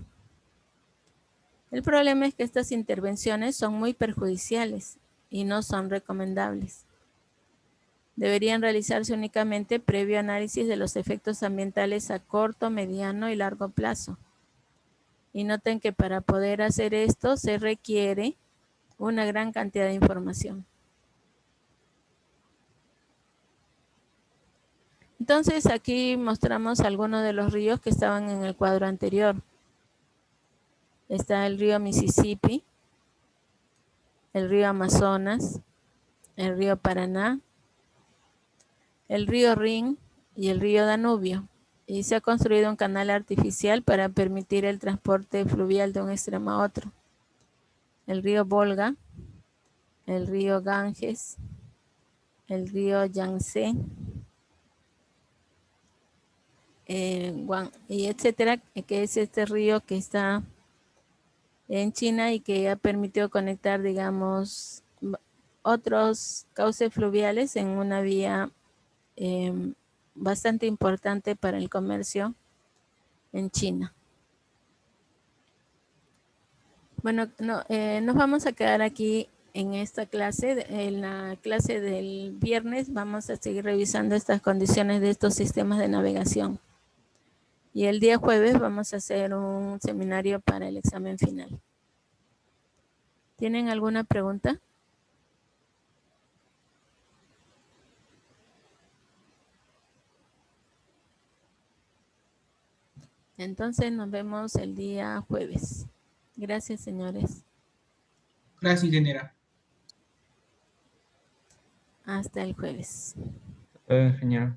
El problema es que estas intervenciones son muy perjudiciales y no son recomendables. Deberían realizarse únicamente previo análisis de los efectos ambientales a corto, mediano y largo plazo. Y noten que para poder hacer esto se requiere una gran cantidad de información. Entonces aquí mostramos algunos de los ríos que estaban en el cuadro anterior. Está el río Mississippi, el río Amazonas, el río Paraná, el río Rin y el río Danubio. Y se ha construido un canal artificial para permitir el transporte fluvial de un extremo a otro. El río Volga, el río Ganges, el río Yangtze, y etcétera, que es este río que está en China y que ha permitido conectar, digamos, otros cauces fluviales en una vía bastante importante para el comercio en China. Bueno, nos vamos a quedar aquí en esta clase, en la clase del viernes, vamos a seguir revisando estas condiciones de estos sistemas de navegación. Y el día jueves vamos a hacer un seminario para el examen final. ¿Tienen alguna pregunta? Entonces nos vemos el día jueves. Gracias, señores. Gracias, ingeniera. Hasta el jueves. Ingeniero.